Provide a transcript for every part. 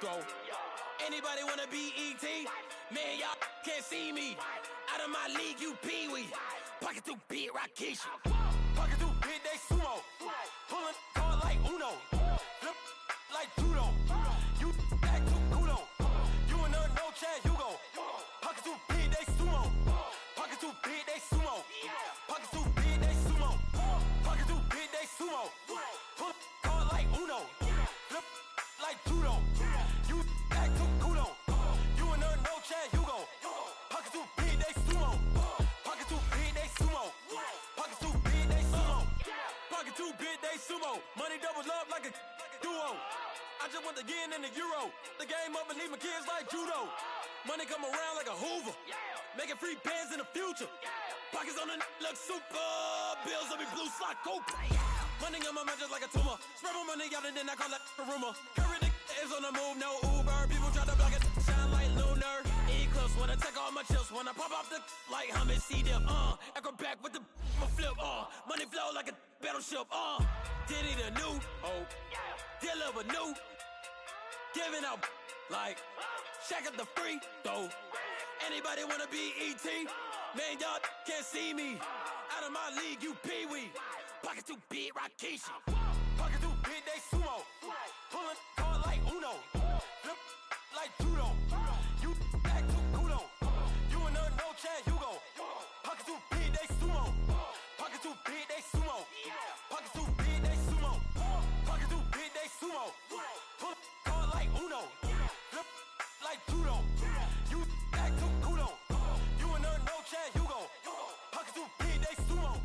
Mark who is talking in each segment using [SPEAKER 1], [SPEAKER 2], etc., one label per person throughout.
[SPEAKER 1] throw. Anybody wanna be ET? Man, y'all can't see me. Out of my league, you pee-wee. Pocket too big, Rakeisha. Pocket too big, they sumo. Pulling card like Uno. Flip like judo. You act too kudo. You and no Chad Hugo. Pocket too big, they sumo. Pocket too big, they sumo. Pocket too big, they sumo. Pocket too big, they sumo. Pull card like Uno. Flip like judo. You act too kudo. You and no Chad Hugo. Pocket too big, they sumo. Pocket too big, they sumo. Pocket too big, they sumo. Pocket too big, they sumo. Money doubles up like a duo. I just want the yen and the euro. The game up and leave my kids like judo. Money come around like a Hoover. Making free bands in the future. Pockets on the look super. Bills on me blue slot Cooper. Money on my mind just like a tumor. Spread my money out and then I call that a rumor. Curry the is on the move, no Uber. People try to block it, shine like lunar. Eclipse when I take all my chips. When I pop off the like hummus C-dip. Echo back with the flip. Money flow like a battleship. Diddy the new. Deliver new. Giving out like check up the free throw. Anybody wanna be ET? Man, y'all can't see me. Out of my league, you pee-wee. Pocket too big, Rakeisha. Pocket too big, they sumo. Pulling card like Uno. Flip like judo. You act too kudo. You and no Chad Hugo. Pocket too big, they sumo. Pocket too big, they sumo. Pocket too big, they sumo. Pocket too big, they sumo. Pull card like Uno. Flip like judo. You act too kudo. You and no Chad Hugo. Pocket too big, they sumo.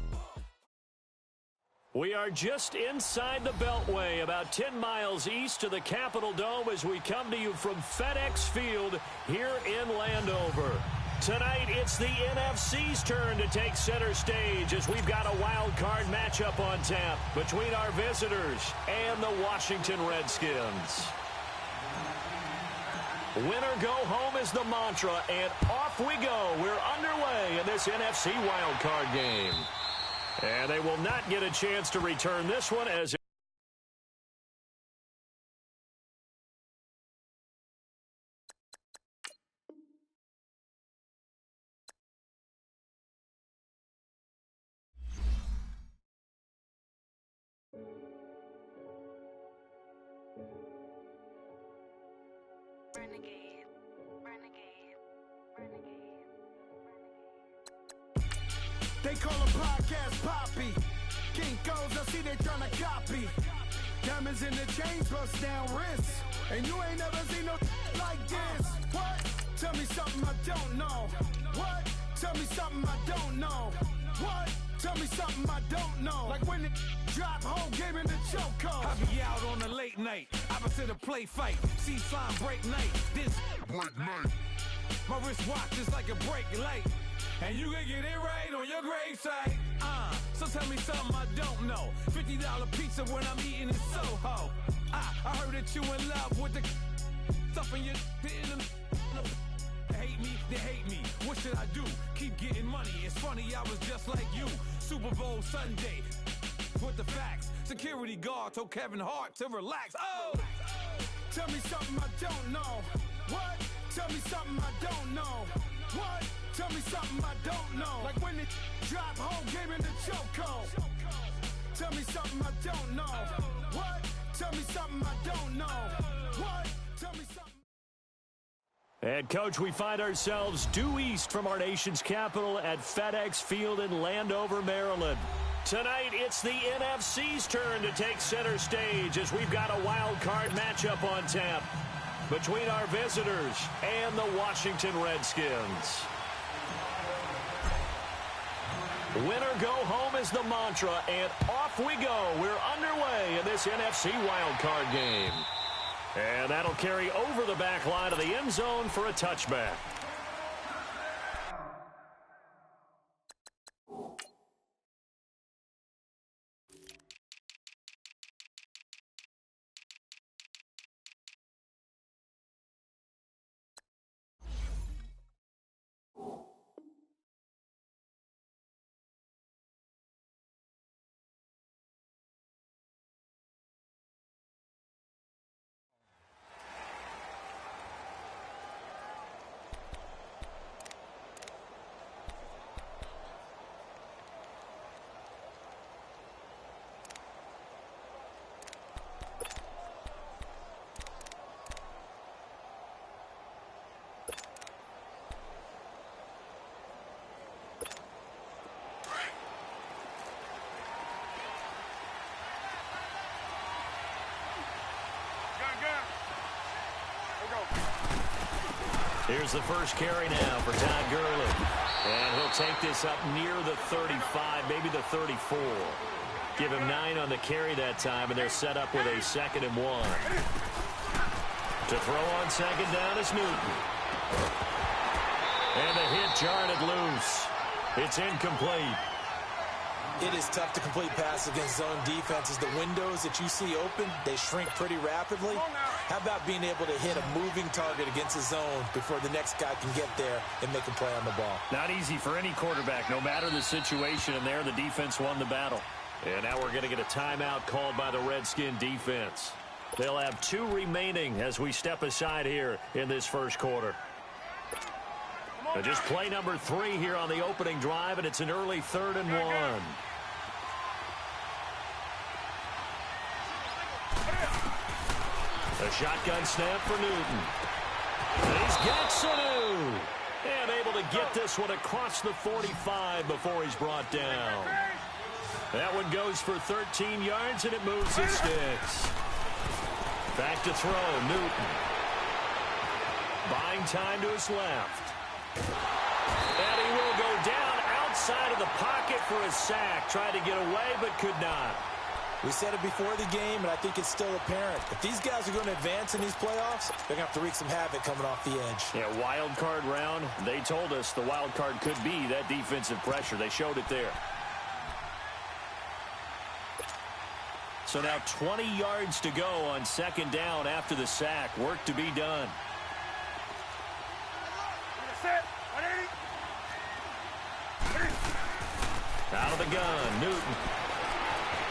[SPEAKER 2] We are just inside the Beltway, about 10 miles east of the Capitol Dome as we come to you from FedEx Field here in Landover. Tonight, it's the NFC's turn to take center stage as we've got a wild card matchup on tap between our visitors and the Washington Redskins. Winner go home is the mantra, and off we go. We're underway in this NFC wild card game. And they will not get a chance to return this one as
[SPEAKER 3] Renegade, renegade, renegade.
[SPEAKER 4] They call him Podcast Poppy. Kinkos, I see they tryna copy. Diamonds in the chains, bust down wrists. And you ain't never seen no like this. What? Tell me something I don't know. What? Tell me something I don't know. What? Tell me something I don't know. Like when it drop, whole game in the chokehold.
[SPEAKER 5] I be out on a late night, opposite a play fight. See slime break night, this break night. My wristwatch is like a break light. And you can get it right on your gravesite. So tell me something I don't know. $50 pizza when I'm eating in Soho. I heard that you in love with the stuff in your They hate me, they hate me. What should I do? Keep getting money. It's funny, I was just like you. Super Bowl Sunday with the facts. Security guard told Kevin Hart to relax. Oh!
[SPEAKER 4] Tell me something I don't know. What? Tell me something I don't know. What? Tell me something I don't know. Like when it drop, whole game in the chokehold. Tell me something I don't know. What? Tell me something I don't know. What? Tell me something.
[SPEAKER 2] And, Coach, we find ourselves due east from our nation's capital at FedEx Field in Landover, Maryland. Tonight, it's the NFC's turn to take center stage as we've got a wild card matchup on tap between our visitors and the Washington Redskins. Winner go home is the mantra, and off we go. We're underway in this NFC wild card game. And that'll carry over the back line of the end zone for a touchback. Here's the first carry now for Todd Gurley. And he'll take this up near the 35, maybe the 34. Give him 9 on the carry that time, and they're set up with a 2nd and 1. To throw on 2nd down is Newton. And the hit jarred it loose. It's incomplete.
[SPEAKER 6] It is tough to complete passes against zone defenses. The windows that you see open, they shrink pretty rapidly. How about being able to hit a moving target against a zone before the next guy can get there and make a play on the ball?
[SPEAKER 2] Not easy for any quarterback, no matter the situation, and there the defense won the battle. And now we're going to get a timeout called by the Redskin defense. They'll have 2 remaining as we step aside here in this first quarter. Just play number 3 here on the opening drive, and it's an early 3rd and 1. A shotgun snap for Newton. And he's got Sanu. And able to get this one across the 45 before he's brought down. That one goes for 13 yards, and it moves the sticks. Back to throw, Newton. Buying time to his left. And he will go down outside of the pocket for a sack. Tried to get away, but could not.
[SPEAKER 6] We said it before the game, and I think it's still apparent. If these guys are going to advance in these playoffs, they're going to have to wreak some havoc coming off the edge.
[SPEAKER 2] Yeah, wild card round. They told us the wild card could be that defensive pressure. They showed it there. So now 20 yards to go on 2nd down after the sack. Work to be done. Out of the gun, Newton.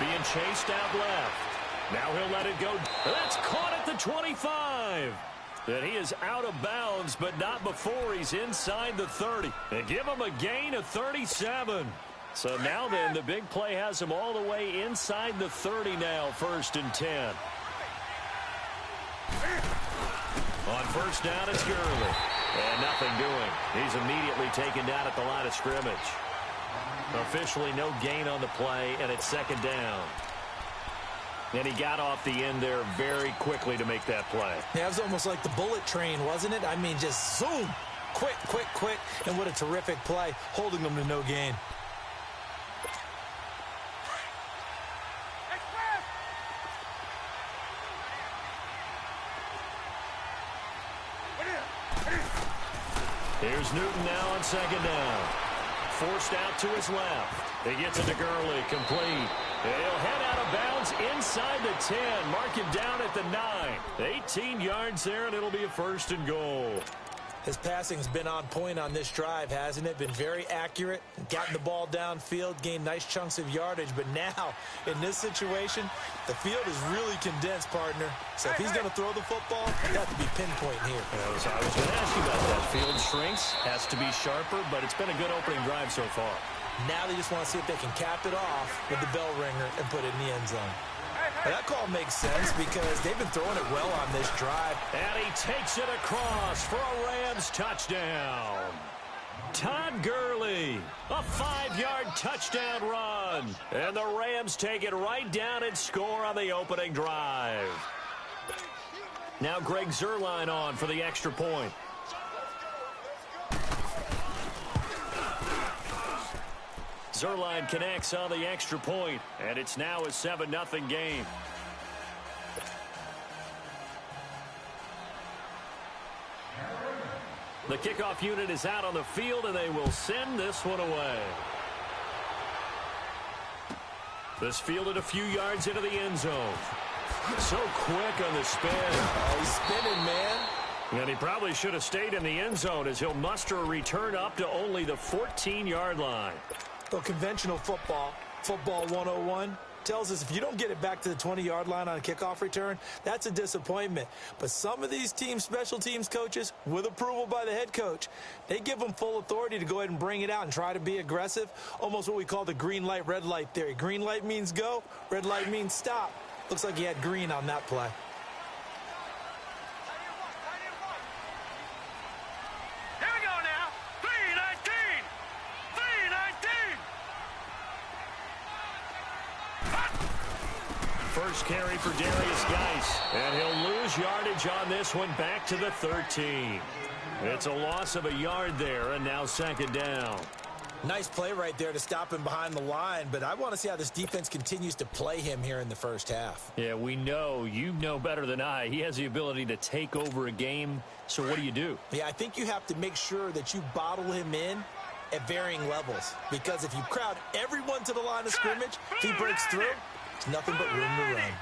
[SPEAKER 2] Being chased out left. Now he'll let it go. That's caught at the 25. And he is out of bounds, but not before he's inside the 30. They give him a gain of 37. So now then, the big play has him all the way inside the 30 now, 1st and 10. On 1st down, it's Gurley. And nothing doing. He's immediately taken down at the line of scrimmage. Officially no gain on the play, and it's 2nd down. And he got off the end there very quickly to make that play.
[SPEAKER 6] Yeah, it was almost like the bullet train, wasn't it? I mean, just zoom. Quick, quick, quick. And what a terrific play, holding them to no gain.
[SPEAKER 2] Here's Newton now on 2nd down. Forced out to his left. He gets it to Gurley, complete. He'll head out of bounds inside the 10. Mark him down at the 9. 18 yards there, and it'll be a 1st and goal.
[SPEAKER 6] His passing's been on point on this drive, hasn't it? Been very accurate, gotten the ball downfield, gained nice chunks of yardage. But now, in this situation, the field is really condensed, partner. So if he's going to throw the football, it has to be pinpoint here.
[SPEAKER 2] I was going to ask you about that. Field shrinks, has to be sharper, but it's been a good opening drive so far.
[SPEAKER 6] Now they just want to see if they can cap it off with the bell ringer and put it in the end zone. Well, that call makes sense because they've been throwing it well on this drive.
[SPEAKER 2] And he takes it across for a Rams touchdown. Todd Gurley, a 5-yard touchdown run. And the Rams take it right down and score on the opening drive. Now Greg Zuerlein on for the extra point. Zuerlein connects on the extra point, and it's now a 7-0 game. The kickoff unit is out on the field, and they will send this one away. This fielded a few yards into the end zone. So quick on the spin.
[SPEAKER 6] Oh, he's spinning, man.
[SPEAKER 2] And he probably should have stayed in the end zone as he'll muster a return up to only the 14-yard line.
[SPEAKER 6] Well, conventional football 101, tells us if you don't get it back to the 20-yard line on a kickoff return, that's a disappointment. But some of these teams, special teams coaches, with approval by the head coach, they give them full authority to go ahead and bring it out and try to be aggressive, almost what we call the green light, red light theory. Green light means go, red light means stop. Looks like he had green on that play.
[SPEAKER 2] first carry for Darius Geis. And he'll lose yardage on this one back to the 13. It's a loss of a yard there, and now second down.
[SPEAKER 6] Nice play right there to stop him behind the line, but I want to see how this defense continues to play him here in the first half.
[SPEAKER 2] Yeah, we know. You know better than I. He has the ability to take over a game, so what do?
[SPEAKER 6] Yeah, I think you have to make sure that you bottle him in at varying levels, because if you crowd everyone to the line of scrimmage, if he breaks through, it's nothing but room to run.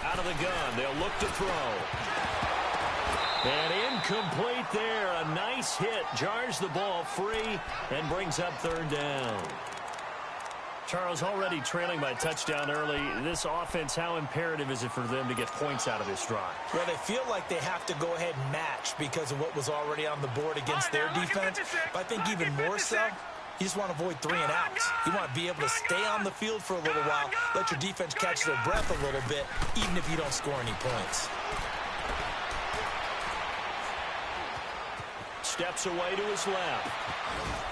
[SPEAKER 2] Out of the gun, they'll look to throw. And incomplete there. A nice hit. Jars the ball free and brings up third down. Charles, already trailing by touchdown early. This offense, how imperative is it for them to get points out of this drive?
[SPEAKER 6] Well, they feel like they have to go ahead and match because of what was already on the board against their defense. But I think even more so, you just want to avoid 3 and outs. You want to be able to stay on the field for a little while, let your defense catch their breath a little bit, even if you don't score any points.
[SPEAKER 2] Steps away to his left.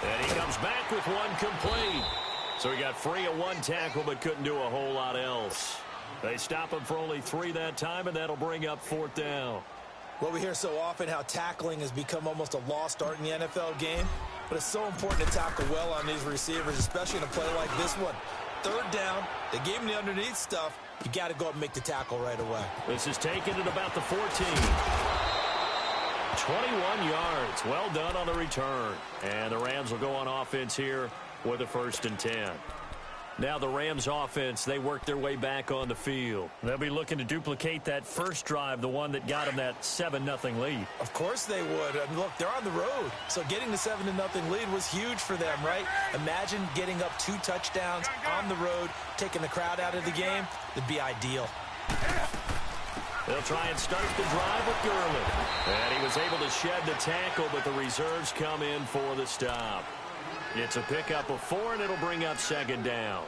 [SPEAKER 2] And he comes back with one complete. So he got free of one tackle but couldn't do a whole lot else. They stop him for only 3 that time, and that'll bring up fourth down.
[SPEAKER 6] Well, we hear so often how tackling has become almost a lost art in the NFL game. But it's so important to tackle well on these receivers, especially in a play like this one. Third down, they gave him the underneath stuff. You got to go up and make the tackle right away.
[SPEAKER 2] This is taken at about the 14. 21 yards. Well done on the return. And the Rams will go on offense here with a 1st and 10. Now the Rams offense, they work their way back on the field. They'll be looking to duplicate that first drive, the one that got them that 7-0 lead.
[SPEAKER 6] Of course they would. I mean, look, they're on the road. So getting the 7-0 lead was huge for them, right? Imagine getting up 2 touchdowns on the road, taking the crowd out of the game. It'd be ideal.
[SPEAKER 2] They'll try and start the drive with Gurley. And he was able to shed the tackle, but the reserves come in for the stop. It's a pickup of 4, and it'll bring up second down.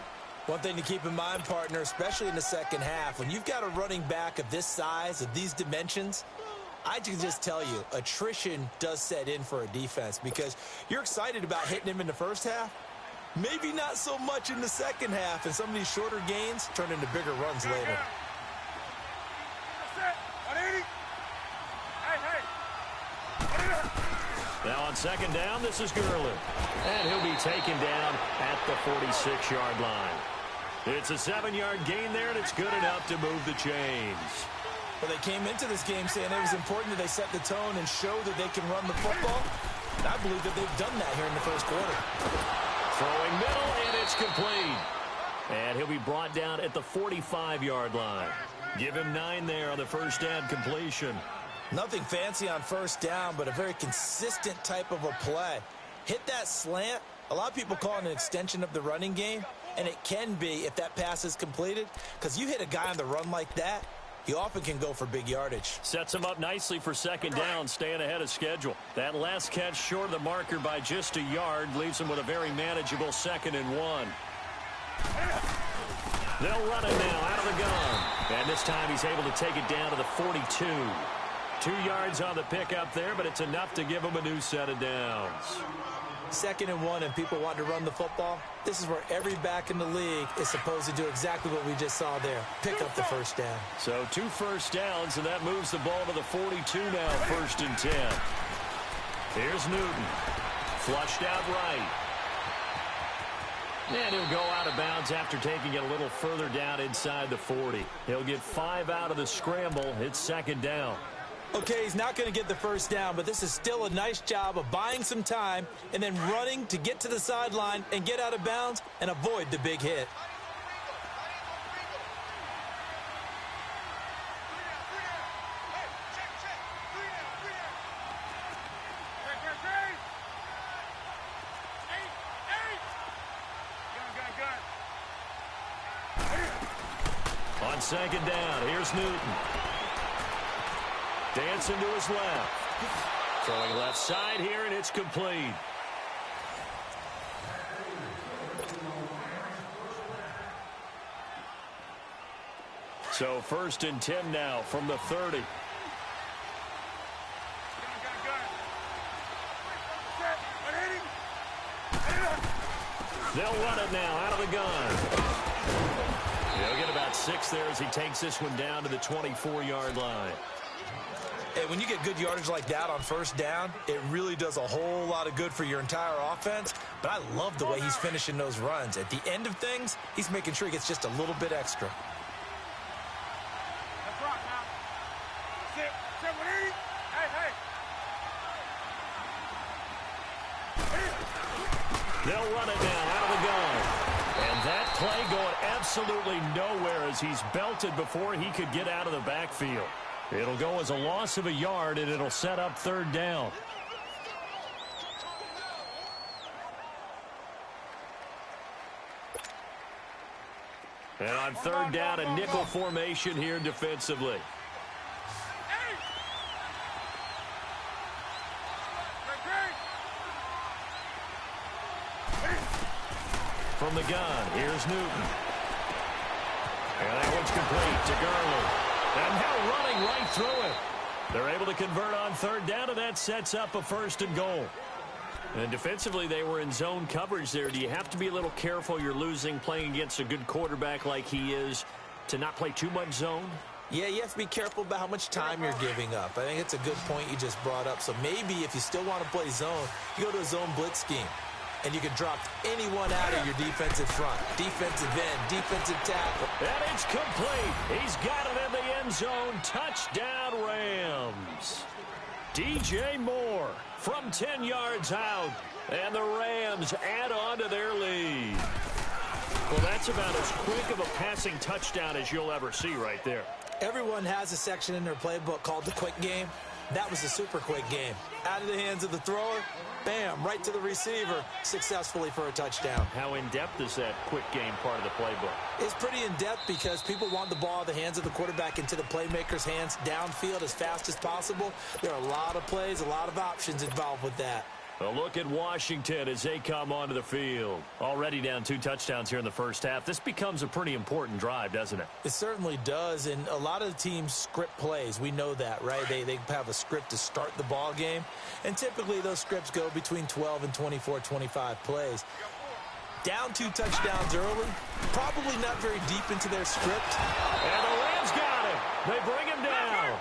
[SPEAKER 6] One thing to keep in mind, partner, especially in the second half, when you've got a running back of this size, of these dimensions, I can just tell you, attrition does set in for a defense because you're excited about hitting him in the first half. Maybe not so much in the second half, and some of these shorter gains turn into bigger runs later.
[SPEAKER 2] Now on second down, this is Gurley. And he'll be taken down at the 46-yard line. It's a 7-yard gain there, and it's good enough to move the chains.
[SPEAKER 6] Well, they came into this game saying it was important that they set the tone and show that they can run the football. And I believe that they've done that here in the first quarter.
[SPEAKER 2] Throwing middle, and it's complete. And he'll be brought down at the 45-yard line. Give him 9 there on the first down completion.
[SPEAKER 6] Nothing fancy on first down, but a very consistent type of a play. Hit that slant. A lot of people call it an extension of the running game, and it can be if that pass is completed, because you hit a guy on the run like that, you often can go for big yardage.
[SPEAKER 2] Sets him up nicely for second down, staying ahead of schedule. That last catch short of the marker by just a yard leaves him with a very manageable 2nd and 1. They'll run it now out of the gun. And this time he's able to take it down to the 42. 2 yards on the pickup there, but it's enough to give him a new set of downs.
[SPEAKER 6] 2nd and 1, and people want to run the football. This is where every back in the league is supposed to do exactly what we just saw there. Pick up the first down.
[SPEAKER 2] So 2 first downs, and that moves the ball to the 42 now, 1st and 10. Here's Newton. Flushed out right. And he'll go out of bounds after taking it a little further down inside the 40. He'll get 5 out of the scramble. It's second down.
[SPEAKER 6] Okay, he's not going to get the first down, but this is still a nice job of buying some time and then running to get to the sideline and get out of bounds and avoid the big hit.
[SPEAKER 2] On second down, here's Newton. Dancing to his left. Throwing left side here, and it's complete. So 1st and 10 now from the 30. They'll run it now out of the gun. He'll get about 6 there as he takes this one down to the 24-yard line.
[SPEAKER 6] Hey, when you get good yardage like that on first down, it really does a whole lot of good for your entire offense. But I love the way he's finishing those runs. At the end of things, he's making sure he gets just a little bit extra.
[SPEAKER 4] Let's rock now. Sit with ease. Hey.
[SPEAKER 2] They'll run it down out of the gun. And that play going absolutely nowhere as he's belted before he could get out of the backfield. It'll go as a loss of a yard, and it'll set up third down. And on third down, a nickel formation here defensively. From the gun, here's Newton. And that one's complete to Gurley. And now running right through it. They're able to convert on third down, and that sets up a 1st and goal. And defensively, they were in zone coverage there. Do you have to be a little careful? You're losing playing against a good quarterback like he is to not play too much zone?
[SPEAKER 6] Yeah, you have to be careful about how much time you're giving up. I think it's a good point you just brought up. So maybe if you still want to play zone, you go to a zone blitz scheme. And you can drop anyone out of your defensive front. Defensive end, defensive tackle.
[SPEAKER 2] And it's complete. He's got it in the end zone. Touchdown, Rams. DJ Moore from 10 yards out. And the Rams add on to their lead. Well, that's about as quick of a passing touchdown as you'll ever see right there.
[SPEAKER 6] Everyone has a section in their playbook called the quick game. That was a super quick game. Out of the hands of the thrower, bam, right to the receiver, successfully for a touchdown.
[SPEAKER 2] How in-depth is that quick game part of the playbook?
[SPEAKER 6] It's pretty in-depth because people want the ball out of the hands of the quarterback into the playmaker's hands downfield as fast as possible. There are a lot of plays, a lot of options involved with that.
[SPEAKER 2] A look at Washington as they come onto the field. Already down 2 touchdowns here in the first half. This becomes a pretty important drive, doesn't it?
[SPEAKER 6] It certainly does, and a lot of the teams script plays. We know that, right? They have a script to start the ball game, and typically those scripts go between 12 and 24, 25 plays. Down 2 touchdowns early, probably not very deep into their script.
[SPEAKER 2] And the Rams got it. They bring him down.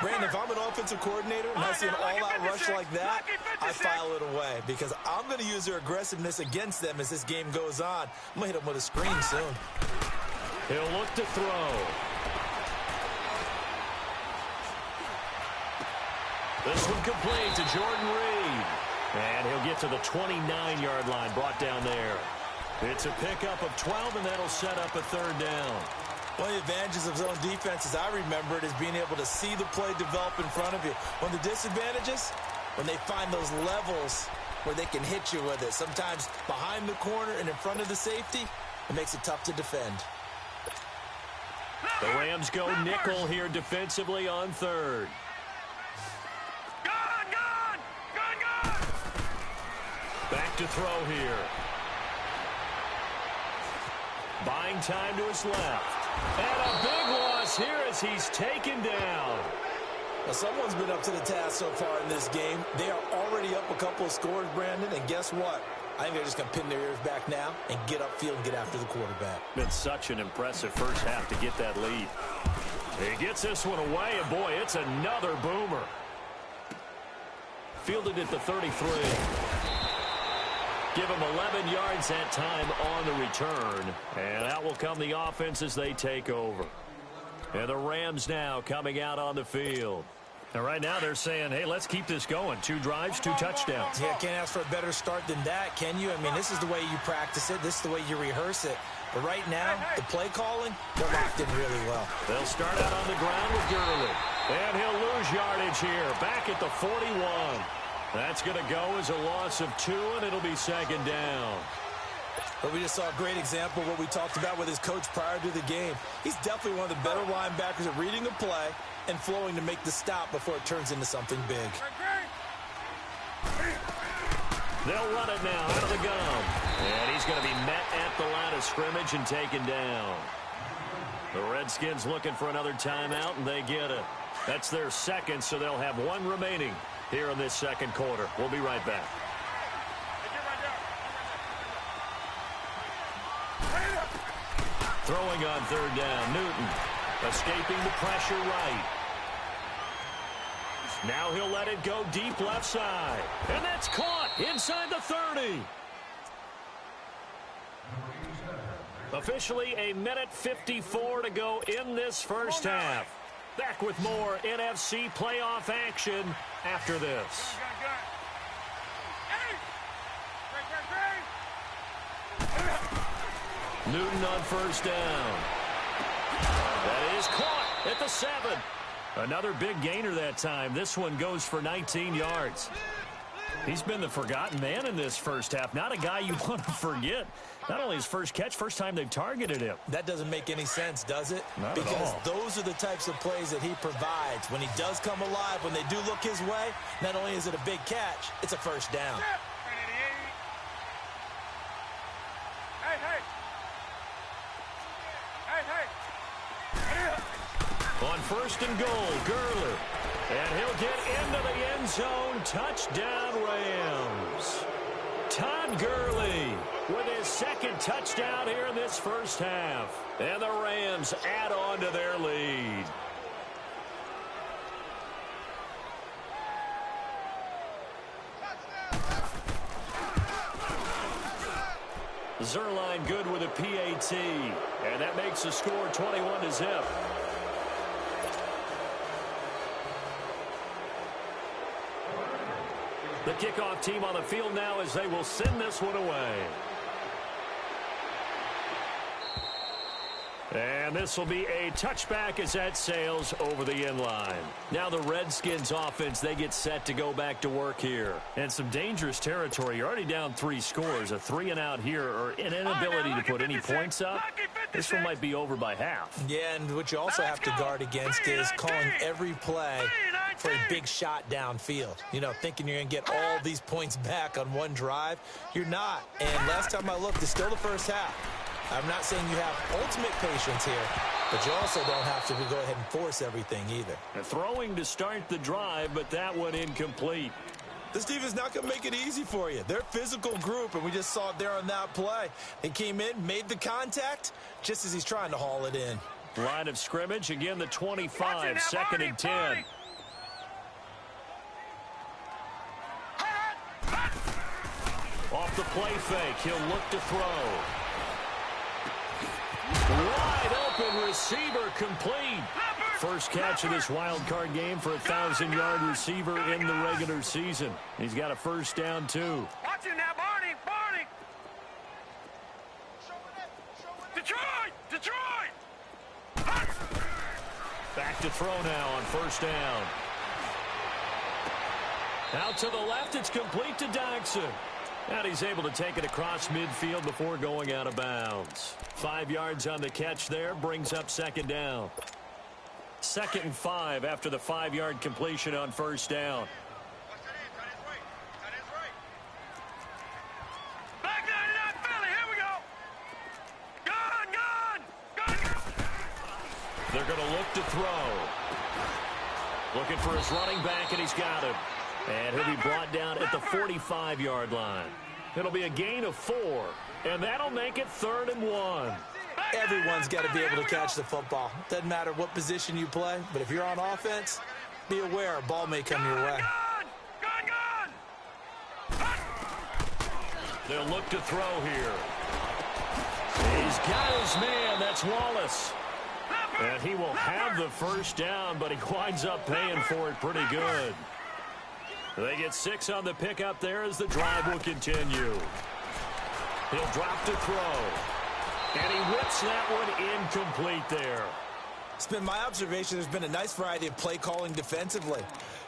[SPEAKER 6] Brandon, if I'm an offensive coordinator and I see an all-out rush like that, I file it away because I'm going to use their aggressiveness against them as this game goes on. I'm going to hit them with a screen soon.
[SPEAKER 2] He'll look to throw. This one complete to Jordan Reed. And he'll get to the 29-yard line, brought down there. It's a pickup of 12, and that'll set up a third down.
[SPEAKER 6] One of the advantages of zone defense, as I remember it, is being able to see the play develop in front of you. One of the disadvantages, when they find those levels where they can hit you with it, sometimes behind the corner and in front of the safety, it makes it tough to defend.
[SPEAKER 2] The Rams go nickel here defensively on third. Back to throw here. Buying time to his left. And a big loss here as he's taken down.
[SPEAKER 6] Now, someone's been up to the task so far in this game. They are already up a couple of scores, Brandon, and guess what? I think they're just going to pin their ears back now and get upfield and get after the quarterback.
[SPEAKER 2] Been such an impressive first half to get that lead. He gets this one away, and boy, it's another boomer. Fielded at the 33. Give him 11 yards that time on the return. And out will come the offense as they take over. And the Rams now coming out on the field. And right now they're saying, hey, let's keep this going. 2 drives, 2 touchdowns.
[SPEAKER 6] Yeah, can't ask for a better start than that, can you? I mean, this is the way you practice it. This is the way you rehearse it. But right now, the play calling, they're locked in really well.
[SPEAKER 2] They'll start out on the ground with Gurley. And he'll lose yardage here. Back at the 41. That's going to go as a loss of 2, and it'll be second down.
[SPEAKER 6] But we just saw a great example of what we talked about with his coach prior to the game. He's definitely one of the better linebackers at reading a play and flowing to make the stop before it turns into something big.
[SPEAKER 2] They'll run it now out of the gun. And he's going to be met at the line of scrimmage and taken down. The Redskins looking for another timeout, and they get it. That's their second, so they'll have 1 remaining here in this second quarter. We'll be right back. Throwing on third down, Newton. Escaping the pressure right. Now he'll let it go deep left side. And that's caught inside the 30. Officially a minute 54 to go in this first half. Back with more NFC playoff action after this. Newton on first down. That is caught at the 7. Another big gainer that time. This one goes for 19 yards. He's been the forgotten man in this first half. Not a guy you want to forget. Not only his first catch, first time they've targeted him.
[SPEAKER 6] That doesn't make any sense, does it?
[SPEAKER 2] Not
[SPEAKER 6] because
[SPEAKER 2] at all.
[SPEAKER 6] Those are the types of plays that he provides. When he does come alive, when they do look his way, not only is it a big catch, it's a first down.
[SPEAKER 2] On first and goal, Gurley. And he'll get into the end zone. Touchdown, Rams. Todd Gurley with his second touchdown here in this first half. And the Rams add on to their lead. Zerline good with a PAT. And that makes the score 21-0. The kickoff team on the field now as they will send this one away. And this will be a touchback as that sails over the end line. Now the Redskins offense, they get set to go back to work here. And some dangerous territory. You're already down 3 scores. A 3-and-out here or an inability to put any points up. This one might be over by half.
[SPEAKER 6] Yeah, and what you also have to guard against is calling every play for a big shot downfield. You know, thinking you're going to get all these points back on one drive. You're not. And last time I looked, it's still the first half. I'm not saying you have ultimate patience here, but you also don't have to go ahead and force everything either.
[SPEAKER 2] Throwing to start the drive, but that one incomplete.
[SPEAKER 6] This defense is not going to make it easy for you. They're a physical group, and we just saw it there on that play. They came in, made the contact, just as he's trying to haul it in.
[SPEAKER 2] Line of scrimmage, again the 25, 2nd and 10. Off the play fake, he'll look to throw. Wide open receiver complete. First catch of this wild card game for a 1,000-yard receiver in the regular season. He's got a first down, too.
[SPEAKER 7] Watch him now, Barney! Barney! Detroit!
[SPEAKER 2] Back to throw now on first down. Out to the left, it's complete to Dodson. And he's able to take it across midfield before going out of bounds. 5 yards on the catch there, brings up second down. 2nd and 5 after the 5-yard completion on first down.
[SPEAKER 7] Back 99 Philly, here we go! Gun!
[SPEAKER 2] They're going to look to throw. Looking for his running back, and he's got him. And he'll be brought down at the 45-yard line. It'll be a gain of 4, and that'll make it 3rd and 1.
[SPEAKER 6] Everyone's got to be able to catch the football. Doesn't matter what position you play, but if you're on offense, be aware a ball may come your way.
[SPEAKER 7] Gun!
[SPEAKER 2] They'll look to throw here. He's got his man. That's Wallace. And he will have the first down, but he winds up paying for it pretty good. They get 6 on the pickup there as the drive will continue. He'll drop to throw. And he whips that one incomplete there.
[SPEAKER 6] It's been my observation there's been a nice variety of play calling defensively.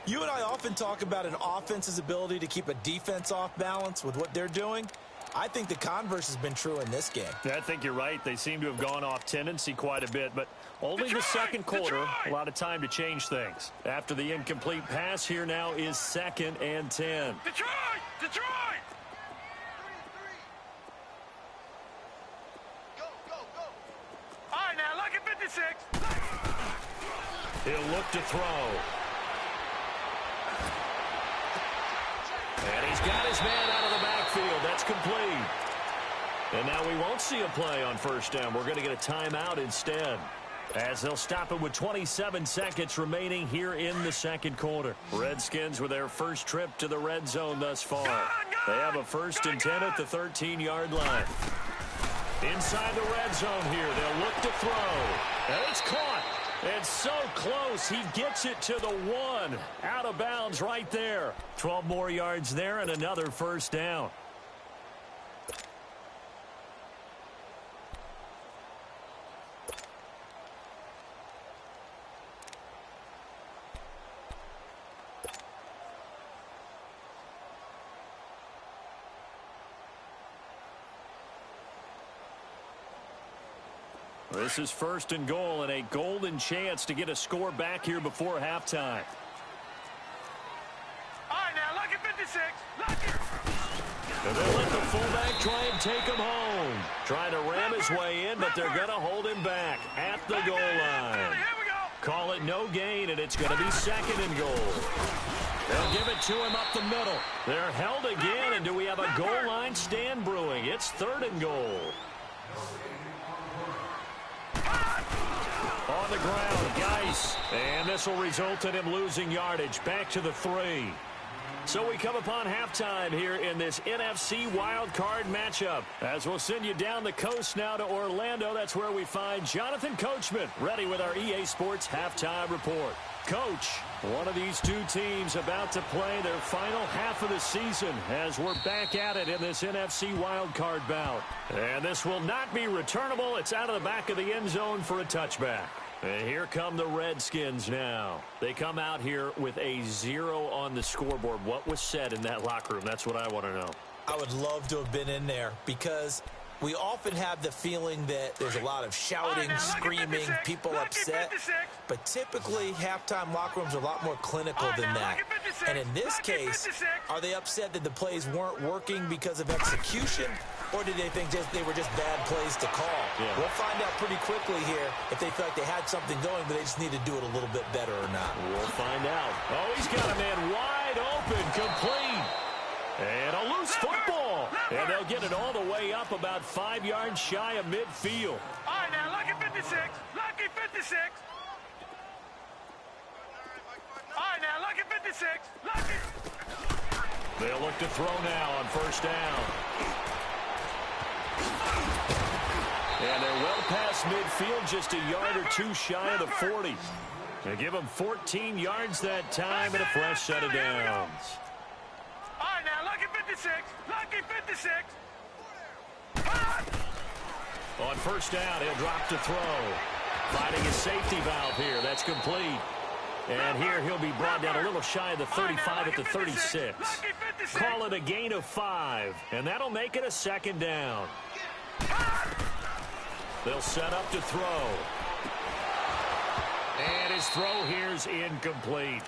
[SPEAKER 6] You and I often talk about an offense's ability to keep a defense off balance with what they're doing. I think the converse has been true in this game.
[SPEAKER 2] I think you're right. They seem to have gone off tendency quite a bit, but only the second quarter, a lot of time to change things. After the incomplete pass, here now is 2nd and 10.
[SPEAKER 7] Detroit! All right, now, look at 56.
[SPEAKER 2] He'll look to throw. And he's got his man out of the backfield. That's complete. And now we won't see a play on first down. We're going to get a timeout instead, as they'll stop it with 27 seconds remaining here in the second quarter. Redskins with their first trip to the red zone thus far. They have a 1st and 10 at the 13-yard line. Inside the red zone here, they'll look to throw. And it's caught. It's so close. He gets it to the 1. Out of bounds right there. 12 more yards there and another first down. This is 1st and goal and a golden chance to get a score back here before halftime.
[SPEAKER 7] All right, now, lucky 56. Lucky.
[SPEAKER 2] And they'll let the fullback try and take him home. Trying to ram his way in, but they're going to hold him back at the goal line.
[SPEAKER 7] Here we go.
[SPEAKER 2] Call it no gain, and it's going to be 2nd and goal. They'll give it to him up the middle. They're held again, and do we have a goal line stand brewing? It's 3rd and goal. On the ground, Geis. And this will result in him losing yardage. Back to the 3. So we come upon halftime here in this NFC wild card matchup. As we'll send you down the coast now to Orlando. That's where we find Jonathan Coachman ready with our EA Sports halftime report. Coach, one of these two teams about to play their final half of the season as we're back at it in this NFC wild card bout. And this will not be returnable. It's out of the back of the end zone for a touchback. And here come the Redskins now. They come out here with a 0 on the scoreboard. What was said in that locker room? That's what I want to know.
[SPEAKER 6] I would love to have been in there because we often have the feeling that there's a lot of shouting, screaming, people upset. But typically, halftime locker rooms are a lot more clinical than that. And in this case, are they upset that the plays weren't working because of execution? Or did they think they were just bad plays to call?
[SPEAKER 2] Yeah.
[SPEAKER 6] We'll find out pretty quickly here if they feel like they had something going, but they just need to do it a little bit better or not.
[SPEAKER 2] We'll find out. Oh, he's got a man wide open, complete. And a loose football. And they'll get it all the way up about 5 yards shy of midfield.
[SPEAKER 7] All right, now, lucky 56. Lucky 56. All right, now, lucky 56. Lucky.
[SPEAKER 2] They'll look to throw now on first down. And they're well past midfield, just a yard or two shy of the 40. They give them 14 yards that time and a fresh set of downs.
[SPEAKER 7] All right, now, lucky 56. Lucky 56.
[SPEAKER 2] On first down, he'll drop to throw. Finding his safety valve here. That's complete. And here he'll be brought down a little shy of the 35 at the 36. Call it a gain of 5. And that'll make it a 2nd down. They'll set up to throw. And his throw here's incomplete.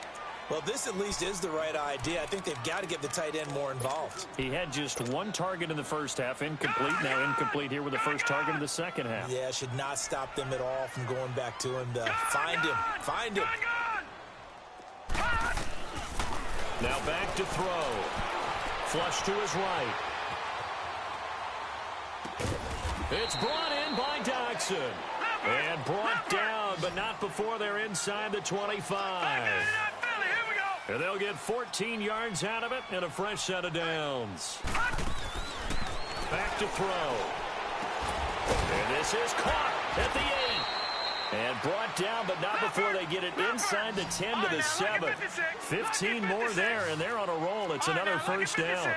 [SPEAKER 6] Well, this at least is the right idea. I think they've got to get the tight end more involved.
[SPEAKER 2] He had just 1 target in the first half, incomplete. Now incomplete here with the first target in the second half.
[SPEAKER 6] Yeah, should not stop them at all from going back to him to find him. Find him.
[SPEAKER 2] Now back to throw. Flush to his right. It's brought in by Dodson. And brought down, but not before they're inside the 25. And they'll get 14 yards out of it and a fresh set of downs. Back to throw. And this is caught at the 8. And brought down, but not before they get it inside the 10 to the 7. 15 more there, and they're on a roll. It's another first down.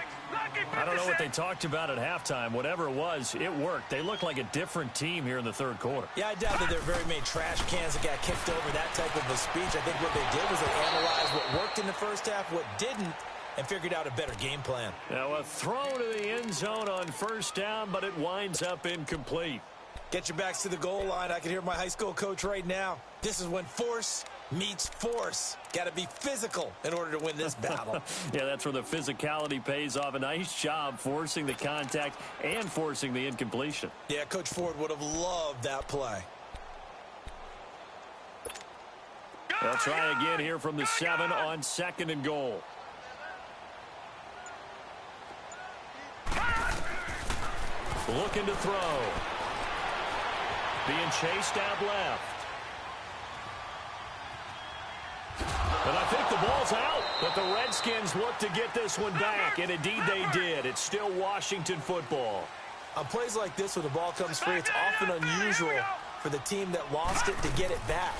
[SPEAKER 2] I don't know what they talked about at halftime. Whatever it was, it worked. They look like a different team here in the third quarter.
[SPEAKER 6] Yeah, I doubt that there are very many trash cans that got kicked over, that type of a speech. I think what they did was they analyzed what worked in the first half, what didn't, and figured out a better game plan.
[SPEAKER 2] Now a throw to the end zone on first down, but it winds up incomplete.
[SPEAKER 6] Get your backs to the goal line. I can hear my high school coach right now. This is when force meets force. Got to be physical in order to win this battle.
[SPEAKER 2] Yeah, that's where the physicality pays off. A nice job forcing the contact and forcing the incompletion.
[SPEAKER 6] Yeah, Coach Ford would have loved that play.
[SPEAKER 2] They'll try again here from the 7 on 2nd and goal. Looking to throw. Being chased out left. And I think the ball's out, but the Redskins look to get this one back, and indeed they did. It's still Washington football.
[SPEAKER 6] On plays like this where the ball comes free, it's often unusual for the team that lost it to get it back.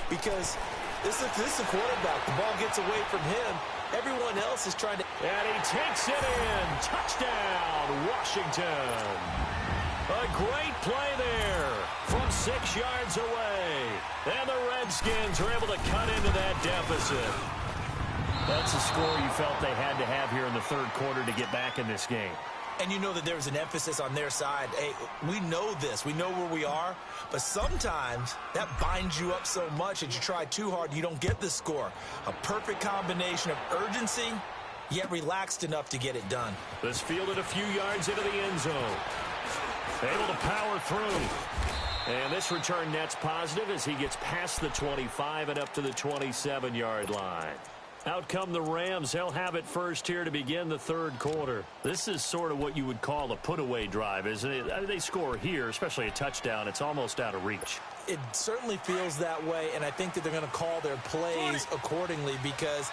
[SPEAKER 6] Because this is a quarterback. The ball gets away from him. Everyone else is trying to...
[SPEAKER 2] And he takes it in. Touchdown, Washington. A great play there from 6 yards away. And the Redskins are able to cut into that deficit. That's a score you felt they had to have here in the third quarter to get back in this game.
[SPEAKER 6] And you know that there's an emphasis on their side. Hey, we know this. We know where we are. But sometimes that binds you up so much that you try too hard, you don't get the score. A perfect combination of urgency, yet relaxed enough to get it done.
[SPEAKER 2] This fielded a few yards into the end zone. Able to power through. And this return net's positive as he gets past the 25 and up to the 27-yard line. Out come the Rams. They'll have it first here to begin the third quarter. This is sort of what you would call a put-away drive, isn't it? They score here, especially a touchdown. It's almost out of reach.
[SPEAKER 6] It certainly feels that way, and I think that they're going to call their plays accordingly because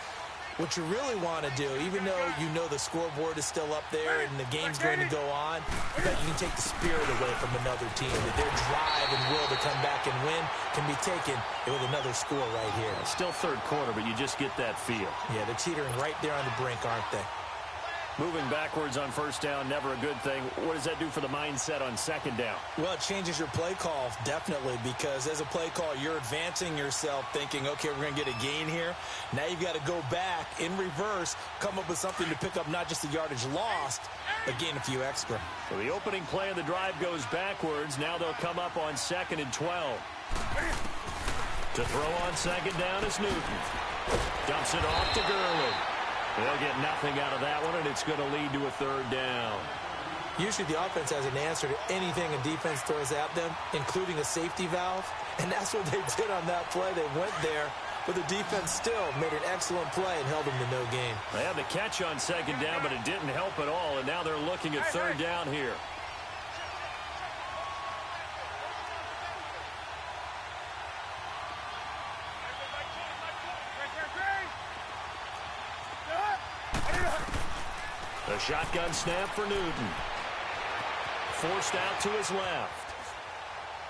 [SPEAKER 6] what you really want to do, even though you know the scoreboard is still up there and the game's going to go on, that you can take the spirit away from another team, that their drive and will to come back and win can be taken with another score right here.
[SPEAKER 2] Still third quarter, but you just get that feel.
[SPEAKER 6] Yeah, they're teetering right there on the brink, aren't they?
[SPEAKER 2] Moving backwards on first down, never a good thing. What does that do for the mindset on second down?
[SPEAKER 6] Well, it changes your play call, definitely, because as a play call, you're advancing yourself thinking, okay, we're going to get a gain here. Now you've got to go back in reverse, come up with something to pick up not just the yardage lost, but gain a few extra.
[SPEAKER 2] So the opening play of the drive goes backwards. Now they'll come up on 2nd and 12. To throw on second down is Newton. Dumps it off to Gurley. They'll get nothing out of that one, and it's going to lead to a third down.
[SPEAKER 6] Usually the offense has an answer to anything a defense throws at them, including a safety valve. And that's what they did on that play. They went there, but the defense still made an excellent play and held them to no gain.
[SPEAKER 2] They had the catch on second down, but it didn't help at all, and now they're looking at third down here. A shotgun snap for Newton. Forced out to his left.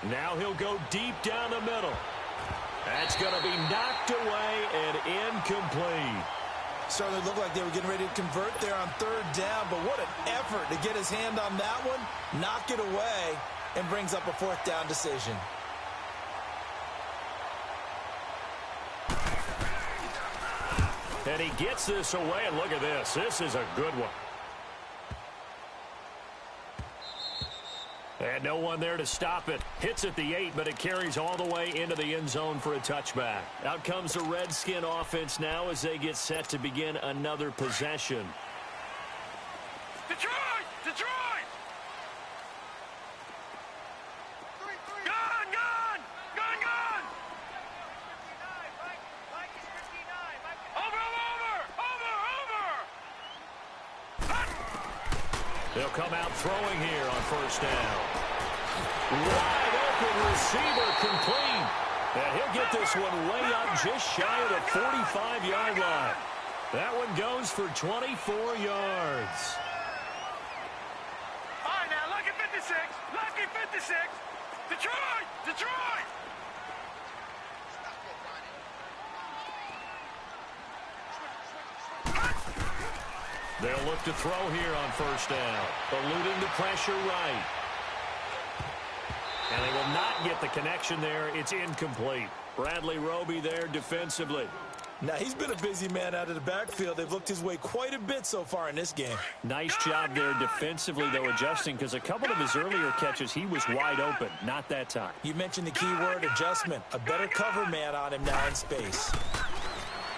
[SPEAKER 2] Now he'll go deep down the middle. That's going to be knocked away and incomplete.
[SPEAKER 6] Certainly looked like they were getting ready to convert there on third down, but what an effort to get his hand on that one, knock it away, and brings up a fourth down decision.
[SPEAKER 2] And he gets this away, and look at this. This is a good one. And no one there to stop it. Hits at the 8, but it carries all the way into the end zone for a touchback. Out comes the Redskin offense now as they get set to begin another possession.
[SPEAKER 7] Detroit! Detroit! Gone! Gone! Gone! Gone! Over!
[SPEAKER 2] They'll come out throwing here on first down. Wide open receiver complete. And he'll get this one way up just shy of the 45-yard line. That one goes for 24 yards.
[SPEAKER 7] All right, now, lucky 56. Lucky 56. Detroit! Detroit!
[SPEAKER 2] They'll look to throw here on first down. Eluding the pressure right. And they will not get the connection there. It's incomplete. Bradley Roby there defensively.
[SPEAKER 6] Now, he's been a busy man out of the backfield. They've looked his way quite a bit so far in this game.
[SPEAKER 2] Nice job there defensively, though, adjusting, because a couple of his earlier catches, he was wide open. Not that time.
[SPEAKER 6] You mentioned the key word, adjustment. A better cover man on him now in space.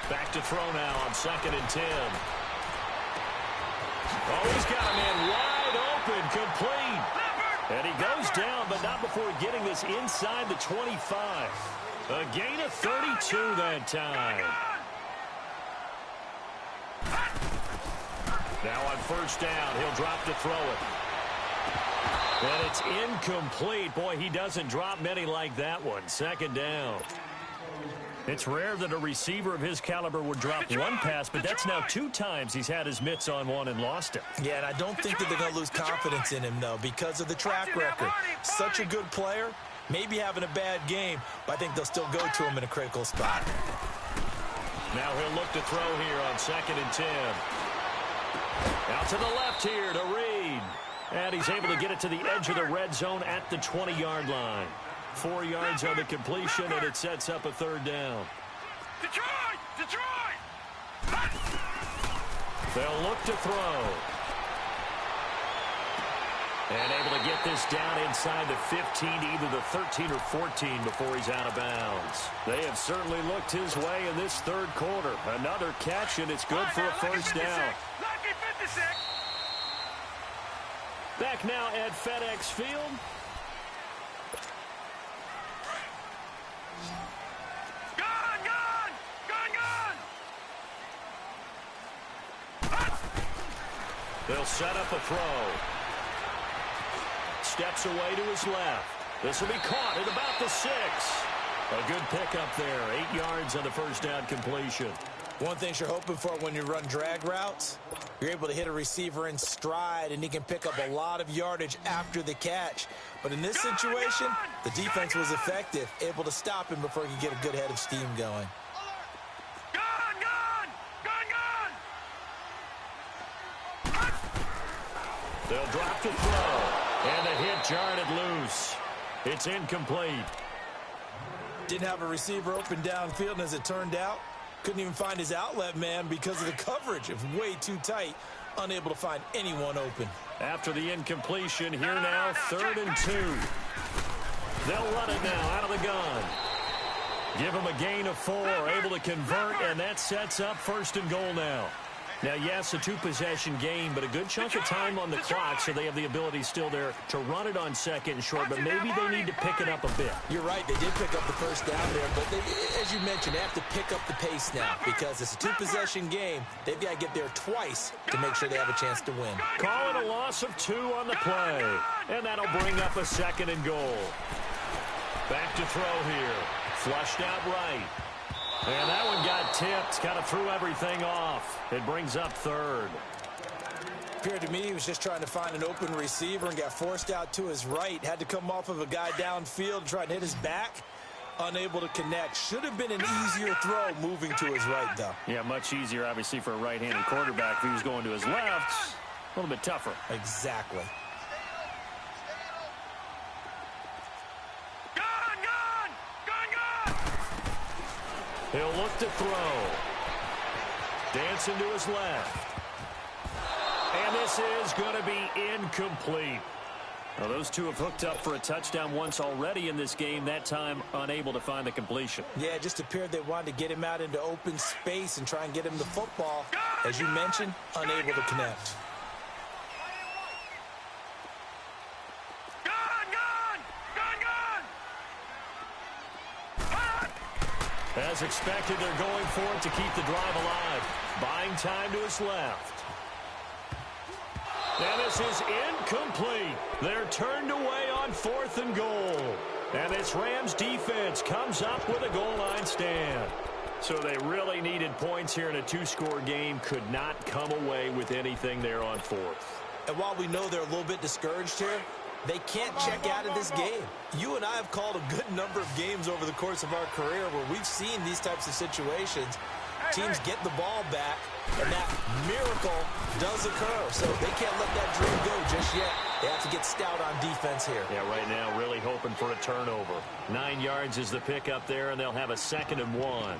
[SPEAKER 2] Back to throw now on 2nd and 10. Oh, he's got a man wide open, complete. And he goes down, but not before getting this inside the 25. A gain of 32 that time. Now on first down, he'll drop to throw it. And it's incomplete. Boy, he doesn't drop many like that one. Second down. It's rare that a receiver of his caliber would drop one pass, but that's now 2 times he's had his mitts on one and lost it.
[SPEAKER 6] Yeah, and I don't think that they're going to lose confidence in him, though, because of the track record. Such a good player, maybe having a bad game, but I think they'll still go to him in a critical spot.
[SPEAKER 2] Now he'll look to throw here on 2nd and 10. Out to the left here to Reed. And he's able to get it to the edge of the red zone at the 20-yard line. 4 yards on the completion, and it sets up a 3rd down.
[SPEAKER 7] Detroit!
[SPEAKER 2] They'll look to throw. And able to get this down inside the 15 to either the 13 or 14 before he's out of bounds. They have certainly looked his way in this 3rd quarter. Another catch, and it's good for a 1st down.
[SPEAKER 7] Lucky 56!
[SPEAKER 2] Back now at FedEx Field. They'll set up a throw. Steps away to his left. This will be caught at about the 6. A good pickup there. 8 yards on the 1st down completion.
[SPEAKER 6] One thing you're hoping for when you run drag routes, you're able to hit a receiver in stride, and he can pick up a lot of yardage after the catch. But in this situation, the defense was effective, able to stop him before he could get a good head of steam going.
[SPEAKER 2] They'll drop the throw, and the hit jarred it loose. It's incomplete.
[SPEAKER 6] Didn't have a receiver open downfield, and as it turned out, couldn't even find his outlet man because of the coverage. It was way too tight, unable to find anyone open.
[SPEAKER 2] After the incompletion, here now, 3rd and 2. They'll run it now out of the gun. Give him a gain of 4, able to convert, and that sets up 1st and goal now. Now, yes, a 2-possession game, but a good chunk of time on the clock, so they have the ability still there to run it on 2nd and short, but maybe they need to pick it up a bit.
[SPEAKER 6] You're right. They did pick up the 1st down there, but they, as you mentioned, they have to pick up the pace now because it's a 2-possession game. They've got to get there twice to make sure they have a chance to win.
[SPEAKER 2] Call it a loss of 2 on the play, and that'll bring up a 2nd and goal. Back to throw here. Flushed out right. And that one got tipped, kind of threw everything off. It brings up 3rd.
[SPEAKER 6] Appeared to me he was just trying to find an open receiver and got forced out to his right. Had to come off of a guy downfield, try and hit his back. Unable to connect. Should have been an easier throw moving to his right, though.
[SPEAKER 2] Yeah, much easier, obviously, for a right-handed quarterback. If he was going to his left, a little bit tougher.
[SPEAKER 6] Exactly.
[SPEAKER 2] He'll look to throw. Dancing to his left. And this is going to be incomplete. Now, those two have hooked up for a touchdown once already in this game, that time unable to find the completion.
[SPEAKER 6] Yeah, it just appeared they wanted to get him out into open space and try and get him the football. As you mentioned, unable to connect.
[SPEAKER 2] As expected, they're going for it to keep the drive alive. Buying time to his left. And this is incomplete. They're turned away on 4th and goal. And this Rams defense comes up with a goal line stand. So they really needed points here in a 2-score game. Could not come away with anything there on 4th.
[SPEAKER 6] And while we know they're a little bit discouraged here, they can't check out of this game. You and I have called a good number of games over the course of our career where we've seen these types of situations. Teams get the ball back, and that miracle does occur. So they can't let that dream go just yet. They have to get stout on defense here.
[SPEAKER 2] Yeah, right now really hoping for a turnover. 9 yards is the pickup there, and they'll have a 2nd and 1.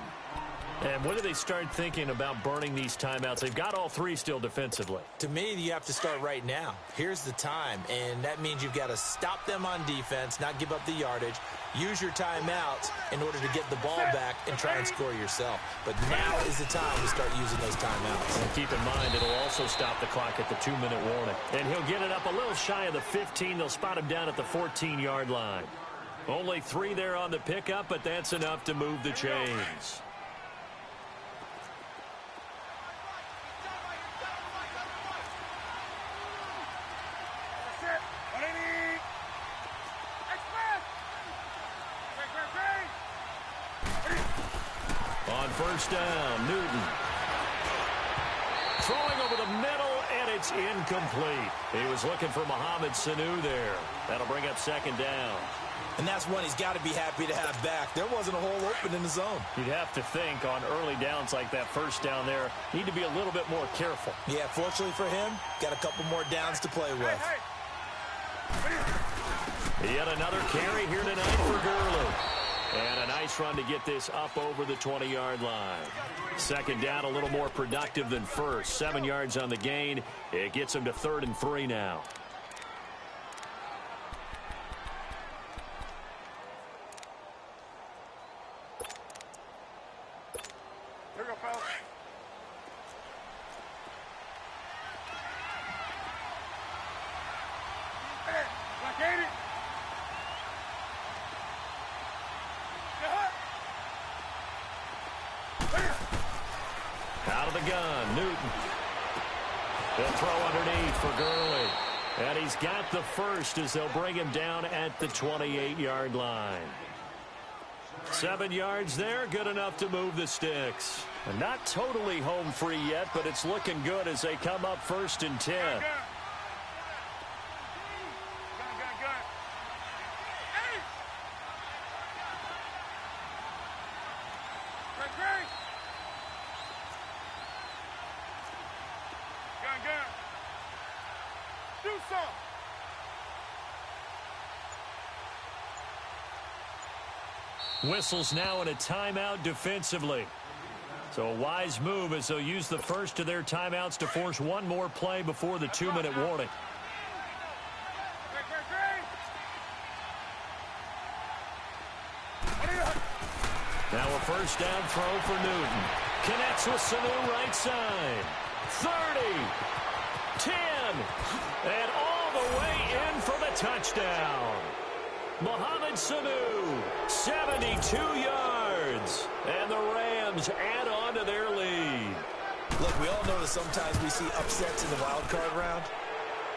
[SPEAKER 2] And when do they start thinking about burning these timeouts? They've got all 3 still defensively.
[SPEAKER 6] To me, you have to start right now. Here's the time, and that means you've got to stop them on defense, not give up the yardage, use your timeouts in order to get the ball back and try and score yourself. But now is the time to start using those timeouts.
[SPEAKER 2] And keep in mind, it'll also stop the clock at the 2-minute warning. And he'll get it up a little shy of the 15. They'll spot him down at the 14-yard line. Only 3 there on the pickup, but that's enough to move the chains.
[SPEAKER 7] What do you need?
[SPEAKER 2] On first down, Newton. Throwing over the middle, and it's incomplete. He was looking for Mohamed Sanu there. That'll bring up second down.
[SPEAKER 6] And that's one he's got to be happy to have back. There wasn't a hole open in the zone.
[SPEAKER 2] You'd have to think on early downs like that first down there, need to be a little bit more careful.
[SPEAKER 6] Yeah, fortunately for him, got a couple more downs to play with.
[SPEAKER 2] Yet another carry here tonight for Gurley. And a nice run to get this up over the 20-yard line. Second down, a little more productive than first. 7 yards on the gain. It gets him to 3rd and 3 now.
[SPEAKER 7] Here we go, fellas. Like 80.
[SPEAKER 2] Out of the gun, Newton. They'll throw underneath for Gurley. And he's got the first as they'll bring him down at the 28-yard line. 7 yards there, good enough to move the sticks. And not totally home free yet, but it's looking good as they come up 1st and 10.
[SPEAKER 7] Gun. Hey! Great. Gun. Do something.
[SPEAKER 2] Whistles now in a timeout defensively. So a wise move as they'll use the first of their timeouts to force one more play before the 2-minute warning. Now a first down throw for Newton. Connects with Sanu right side. 30, 10, and all the way in for the touchdown. Mohamed Sanu, 72 yards, and the Rams add on to their lead.
[SPEAKER 6] Look, we all know that sometimes we see upsets in the wild card round,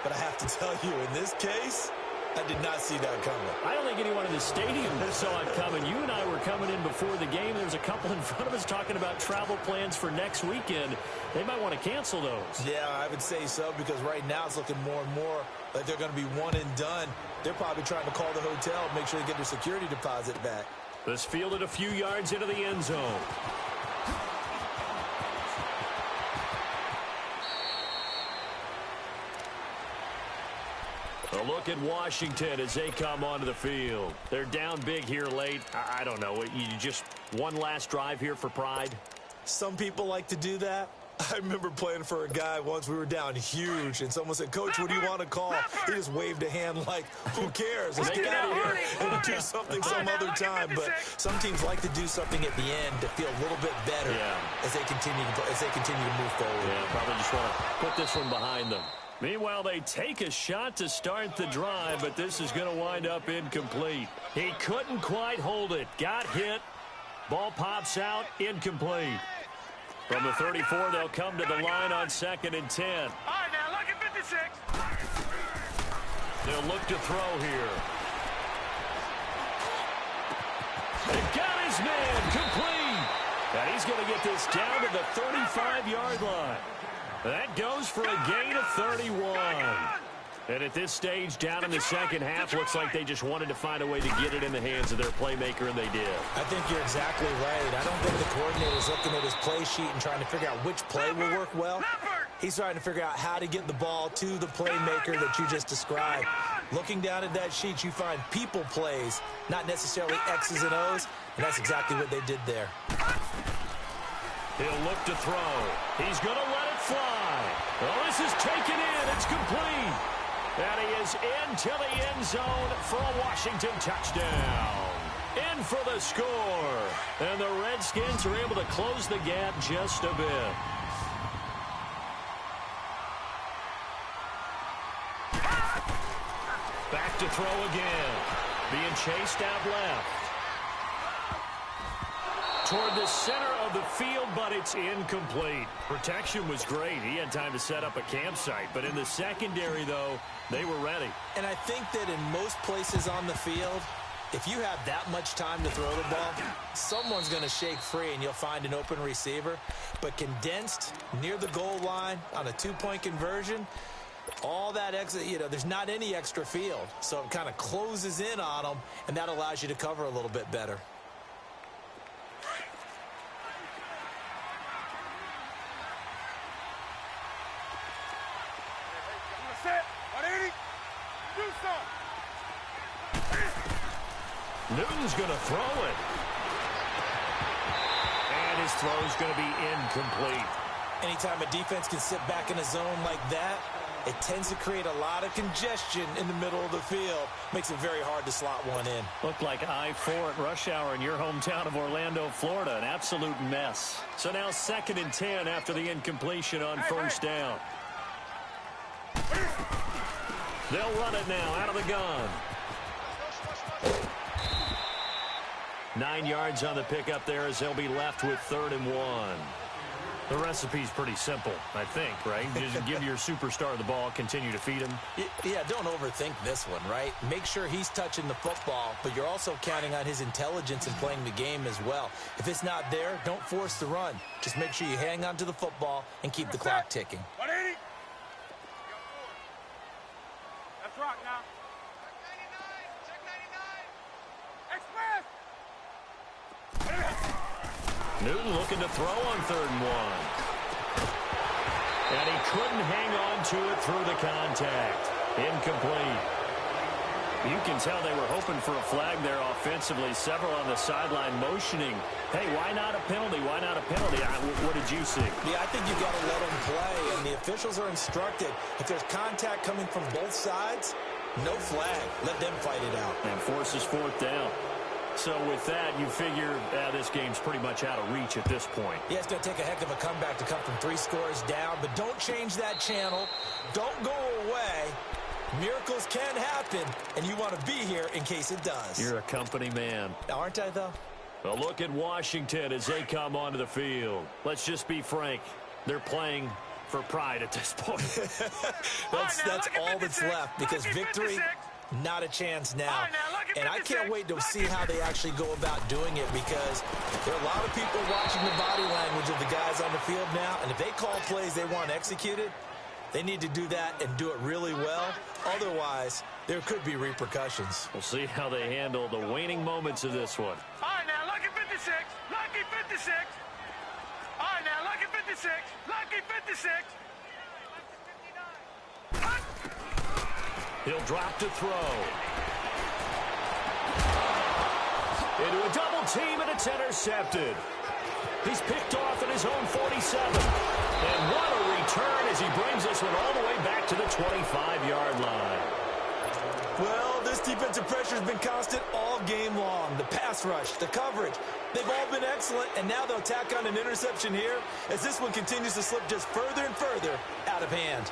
[SPEAKER 6] but I have to tell you, in this case, I did not see that coming.
[SPEAKER 2] I don't think anyone in the stadium saw it coming. You and I were coming in before the game. There was a couple in front of us talking about travel plans for next weekend. They might want to cancel those.
[SPEAKER 6] Yeah, I would say so, because right now it's looking more and more like they're going to be one and done. They're probably trying to call the hotel, make sure they get their security deposit back.
[SPEAKER 2] This fielded a few yards into the end zone. A look at Washington as they come onto the field. They're down big here late. I don't know. You just one last drive here for pride?
[SPEAKER 6] Some people like to do that. I remember playing for a guy once. We were down huge, and someone said, "Coach, what do you want to call?" He just waved a hand like, "Who cares? Let's get out of here and do something some other time." But some teams like to do something at the end to feel a little bit better as they continue to move forward.
[SPEAKER 2] Yeah, probably just want to put this one behind them. Meanwhile, they take a shot to start the drive, but this is going to wind up incomplete. He couldn't quite hold it. Got hit. Ball pops out. Incomplete. From the 34, they'll come to the line on 2nd and 10.
[SPEAKER 7] All right, now, lucky 56.
[SPEAKER 2] They'll look to throw here. They've got his man complete. And he's going to get this down to the 35-yard line. That goes for a gain of 31. And at this stage, down in the second half, looks like they just wanted to find a way to get it in the hands of their playmaker, and they did.
[SPEAKER 6] I think you're exactly right. I don't think the coordinator's looking at his play sheet and trying to figure out which play will work well. He's trying to figure out how to get the ball to the playmaker that you just described. Looking down at that sheet, you find people plays, not necessarily X's and O's, and that's exactly what they did there.
[SPEAKER 2] He'll look to throw. He's going to let it fly. Oh, this is taken in. It's complete. And he is into the end zone for a Washington touchdown. In for the score. And the Redskins are able to close the gap just a bit. Back to throw again. Being chased out left. Toward the center of the field, but it's incomplete. Protection was great. He had time to set up a campsite. But in the secondary, though, they were ready.
[SPEAKER 6] And I think that in most places on the field, if you have that much time to throw the ball, someone's going to shake free and you'll find an open receiver. But condensed near the goal line on a two-point conversion, all that extra, there's not any extra field. So it kind of closes in on them, and that allows you to cover a little bit better.
[SPEAKER 2] Newton's going to throw it. And his throw's going to be incomplete.
[SPEAKER 6] Anytime a defense can sit back in a zone like that, it tends to create a lot of congestion in the middle of the field. Makes it very hard to slot one in.
[SPEAKER 2] Looked like I-4 at rush hour in your hometown of Orlando, Florida. An absolute mess. So now 2nd and 10 after the incompletion on first down. They'll run it now out of the gun. 9 yards on the pickup there as they'll be left with 3rd and 1. The recipe's pretty simple, I think, right? Just give your superstar the ball, continue to feed him.
[SPEAKER 6] Yeah, don't overthink this one, right? Make sure he's touching the football, but you're also counting on his intelligence in playing the game as well. If it's not there, don't force the run. Just make sure you hang on to the football and keep the clock ticking.
[SPEAKER 7] 180. Let's rock now.
[SPEAKER 2] Newton looking to throw on 3rd and 1. And he couldn't hang on to it through the contact. Incomplete. You can tell they were hoping for a flag there offensively. Several on the sideline motioning. Hey, why not a penalty? Why not a penalty? What did you see?
[SPEAKER 6] Yeah, I think you got to let them play. And the officials are instructed, if there's contact coming from both sides, no flag. Let them fight it out.
[SPEAKER 2] And forces 4th down. So with that, you figure this game's pretty much out of reach at this point.
[SPEAKER 6] Yeah, it's going to take a heck of a comeback to come from 3 scores down, but don't change that channel. Don't go away. Miracles can happen, and you want to be here in case it does.
[SPEAKER 2] You're a company man.
[SPEAKER 6] Aren't I, though?
[SPEAKER 2] A look at Washington as they come onto the field. Let's just be frank. They're playing for pride at this point.
[SPEAKER 6] that's all that's left, because victory, not a chance now. And I can't wait to see how they actually go about doing it, because there are a lot of people watching the body language of the guys on the field now, and if they call plays they want executed, they need to do that and do it really well. Otherwise, there could be repercussions.
[SPEAKER 2] We'll see how they handle the waning moments of this one.
[SPEAKER 7] All right, now, lucky 56. Lucky 56. All right, now, lucky 56. Lucky 56.
[SPEAKER 2] He'll drop to throw. Into a double team, and it's intercepted. He's picked off at his own 47. And what a return as he brings this one all the way back to the 25-yard line.
[SPEAKER 6] Well, this defensive pressure has been constant all game long. The pass rush, the coverage, they've all been excellent, and now they'll tack on an interception here as this one continues to slip just further and further out of hand.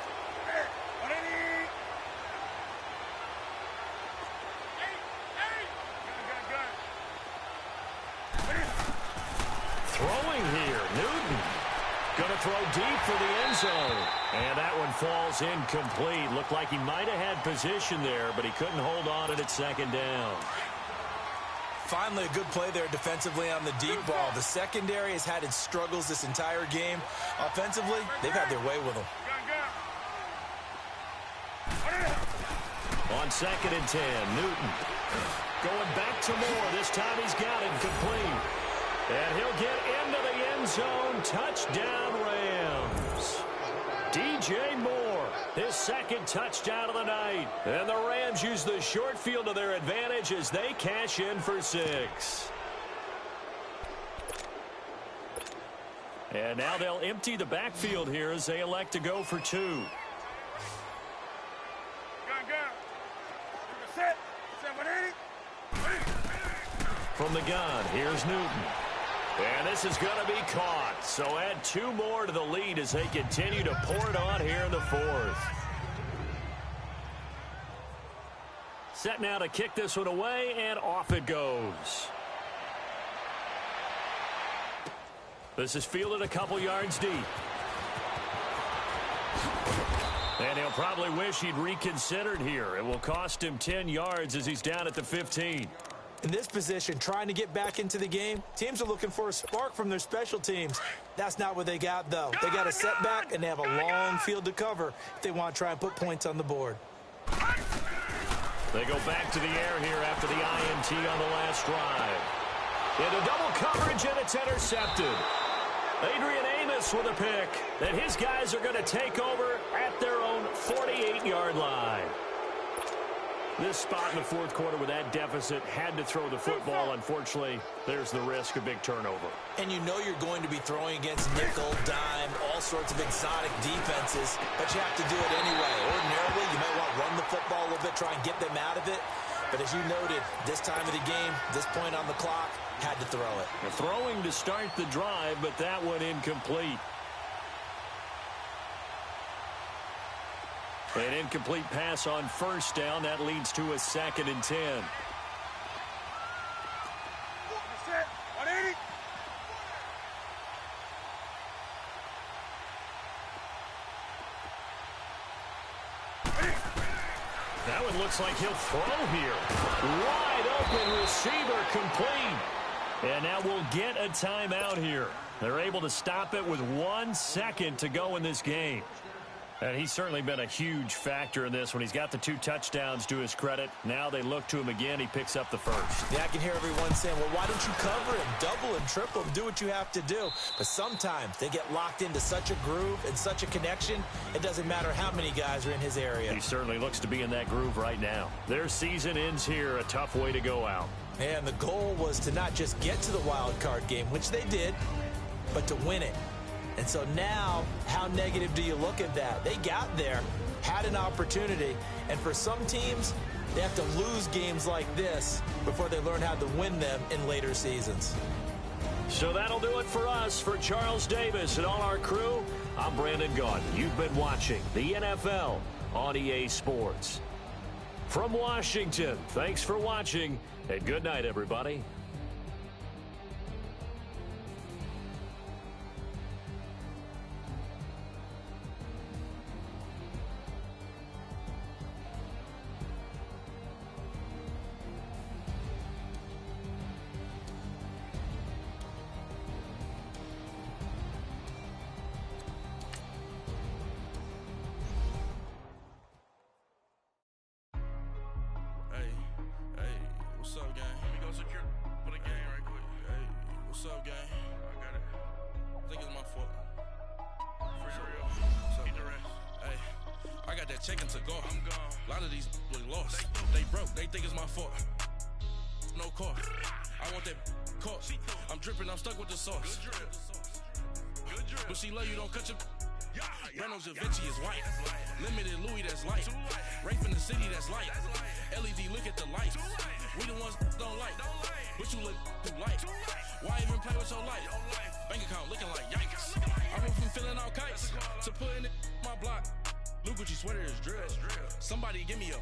[SPEAKER 2] Throwing here, Newton. Going to throw deep for the end zone. And that one falls incomplete. Looked like he might have had position there, but he couldn't hold on at 2nd down.
[SPEAKER 6] Finally, a good play there defensively on the deep ball. The secondary has had its struggles this entire game. Offensively, they've had their way with them.
[SPEAKER 2] On 2nd and 10, Newton going back to Moore. This time he's got it complete. And he'll get into the end zone. Touchdown, Rams. DJ Moore, his 2nd touchdown of the night. And the Rams use the short field to their advantage as they cash in for 6. And now they'll empty the backfield here as they elect to go for 2. From the gun, here's Newton. And this is going to be caught. So add 2 more to the lead as they continue to pour it on here in the 4th. Set now to kick this one away, and off it goes. This is fielded a couple yards deep. And he'll probably wish he'd reconsidered here. It will cost him 10 yards as he's down at the 15.
[SPEAKER 6] In this position, trying to get back into the game, teams are looking for a spark from their special teams. That's not what they got, though. They got a setback, and they have a long field to cover if they want to try and put points on the board.
[SPEAKER 2] They go back to the air here after the INT on the last drive. Into double coverage, and it's intercepted. Adrian Amos with a pick, and his guys are going to take over at their own 48-yard line. This spot in the fourth quarter with that deficit, had to throw the football. Unfortunately, there's the risk of big turnover.
[SPEAKER 6] And you know you're going to be throwing against nickel, dime, all sorts of exotic defenses, but you have to do it anyway. Ordinarily, you might want to run the football a little bit, try and get them out of it. But as you noted, this time of the game, this point on the clock, had to throw it.
[SPEAKER 2] They're throwing to start the drive, but that one incomplete. An incomplete pass on first down. That leads to a 2nd and 10.
[SPEAKER 7] 180.
[SPEAKER 2] That one looks like he'll throw here. Wide open receiver, complete. And now we'll get a timeout here. They're able to stop it with 1 second to go in this game. And he's certainly been a huge factor in this when he's got the 2 touchdowns to his credit. Now they look to him again. He picks up the first.
[SPEAKER 6] Yeah, I can hear everyone saying, well, why don't you cover him, double him, triple him, do what you have to do. But sometimes they get locked into such a groove and such a connection, it doesn't matter how many guys are in his area.
[SPEAKER 2] He certainly looks to be in that groove right now. Their season ends here, a tough way to go out.
[SPEAKER 6] And the goal was to not just get to the wild card game, which they did, but to win it. And so now, how negative do you look at that? They got there, had an opportunity, and for some teams, they have to lose games like this before they learn how to win them in later seasons.
[SPEAKER 2] So that'll do it for us. For Charles Davis and all our crew, I'm Brandon Gaudin. You've been watching the NFL on EA Sports. From Washington, thanks for watching, and good night, everybody.
[SPEAKER 8] What's up, gang? Let me go secure for the game right quick. Hey, what's up, gang? I got it. I think it's my fault. For real. Keep the rest. Hey, I got that chicken to go. I'm gone. A lot of these look lost. They broke. They think it's my fault. No car. I want that caught. I'm dripping. I'm stuck with the sauce. Good drip. Good drip. But she love you. Don't cut your. Reynolds Da Vinci is white. Limited Louis, that's light. Rape in the city, that's light. LED, look at the light. We the ones don't like. But you look too light. Why even play with your life? Bank account looking like yikes. I went from filling out kites to putting it in my block. Blue Gucci sweater is drill. Somebody give me a.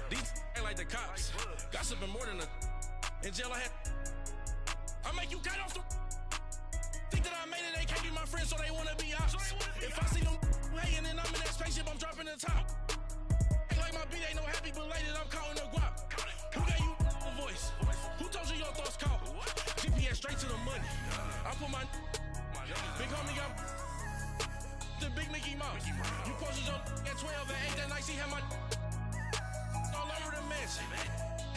[SPEAKER 8] These ain't like the cops. Gossiping more than a. In jail I had. I make you cut off the. Think that I made it, they can't be my friends, so they wanna be ops. If I see them hating and I'm in that spaceship, I'm dropping the top. Ain't like my beat ain't no happy belated, I'm counting the guap. Who gave you a voice? Who told you your thoughts count? GPS straight to the money. I put my big homie got the big Mickey Mouse. You posted your at 12 and 8 that night, she had my all over the mansion.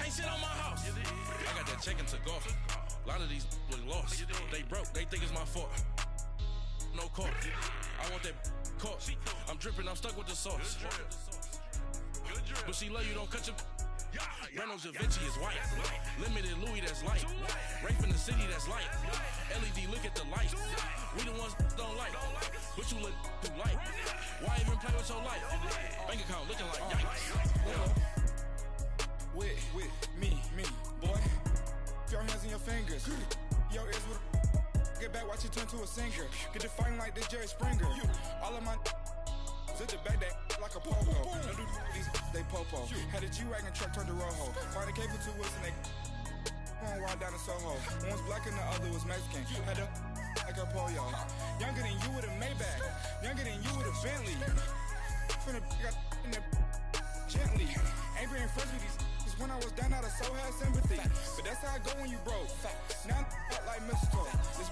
[SPEAKER 8] Can't sit on my house. I got that chicken to go. A lot of these look lost. They broke. They think it's my fault. No car. I want that caught. I'm dripping. I'm stuck with the sauce. But she love you. Don't cut your. Reynolds Da Vinci is white. Limited Louis, that's light. Rape in the city, that's light. LED, look at the light. We the ones don't like. But you look too light. Why even play with your life? Bank account looking like yikes.
[SPEAKER 4] With me, boy. Your hands in your fingers. Your ears with get back, watch it turn to a singer. Get to fighting like this Jerry Springer. All of my sit the back that like a pogo. Don't do these they popo. Had a G-Wagon truck turned to Rojo. Find a cable 2 wheels and they going wild down in Soho. One was black and the other was Mexican. Had a like a pollo. Younger than you with a Maybach. Younger than you with a Bentley. From the got in the gently. Ain't being friends with these
[SPEAKER 9] Cause when I was down, I so had sympathy. But that's how I go when you broke. Now I'm like mistletoe. This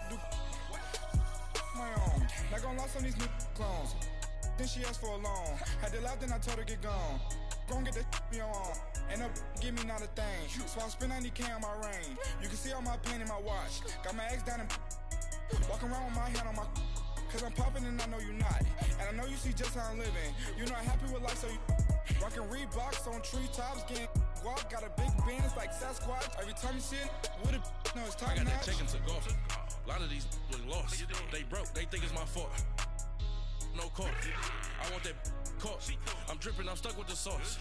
[SPEAKER 9] do my own. Not gonna lost on these new clones. Then she asked for a loan. Had to laugh, then I told her get gone. Gon' get that me on. And up, give me not a thing. So I spend 90K on my ring. You can see all my pain in my watch. Got my ex down and walking around with my hand on my. Cause I'm popping and I know you not. And I know you see just how I'm living. You're not happy with life, so you rockin' Reeboks on treetops, getting guap. Got a big bands like Sasquatch. Every time you see it, with it, no, it's top
[SPEAKER 8] I got
[SPEAKER 9] notch.
[SPEAKER 8] that check into golf. A lot of these look lost. They broke, they think it's my fault. No cost. I want that caught. I'm dripping, I'm stuck with the sauce.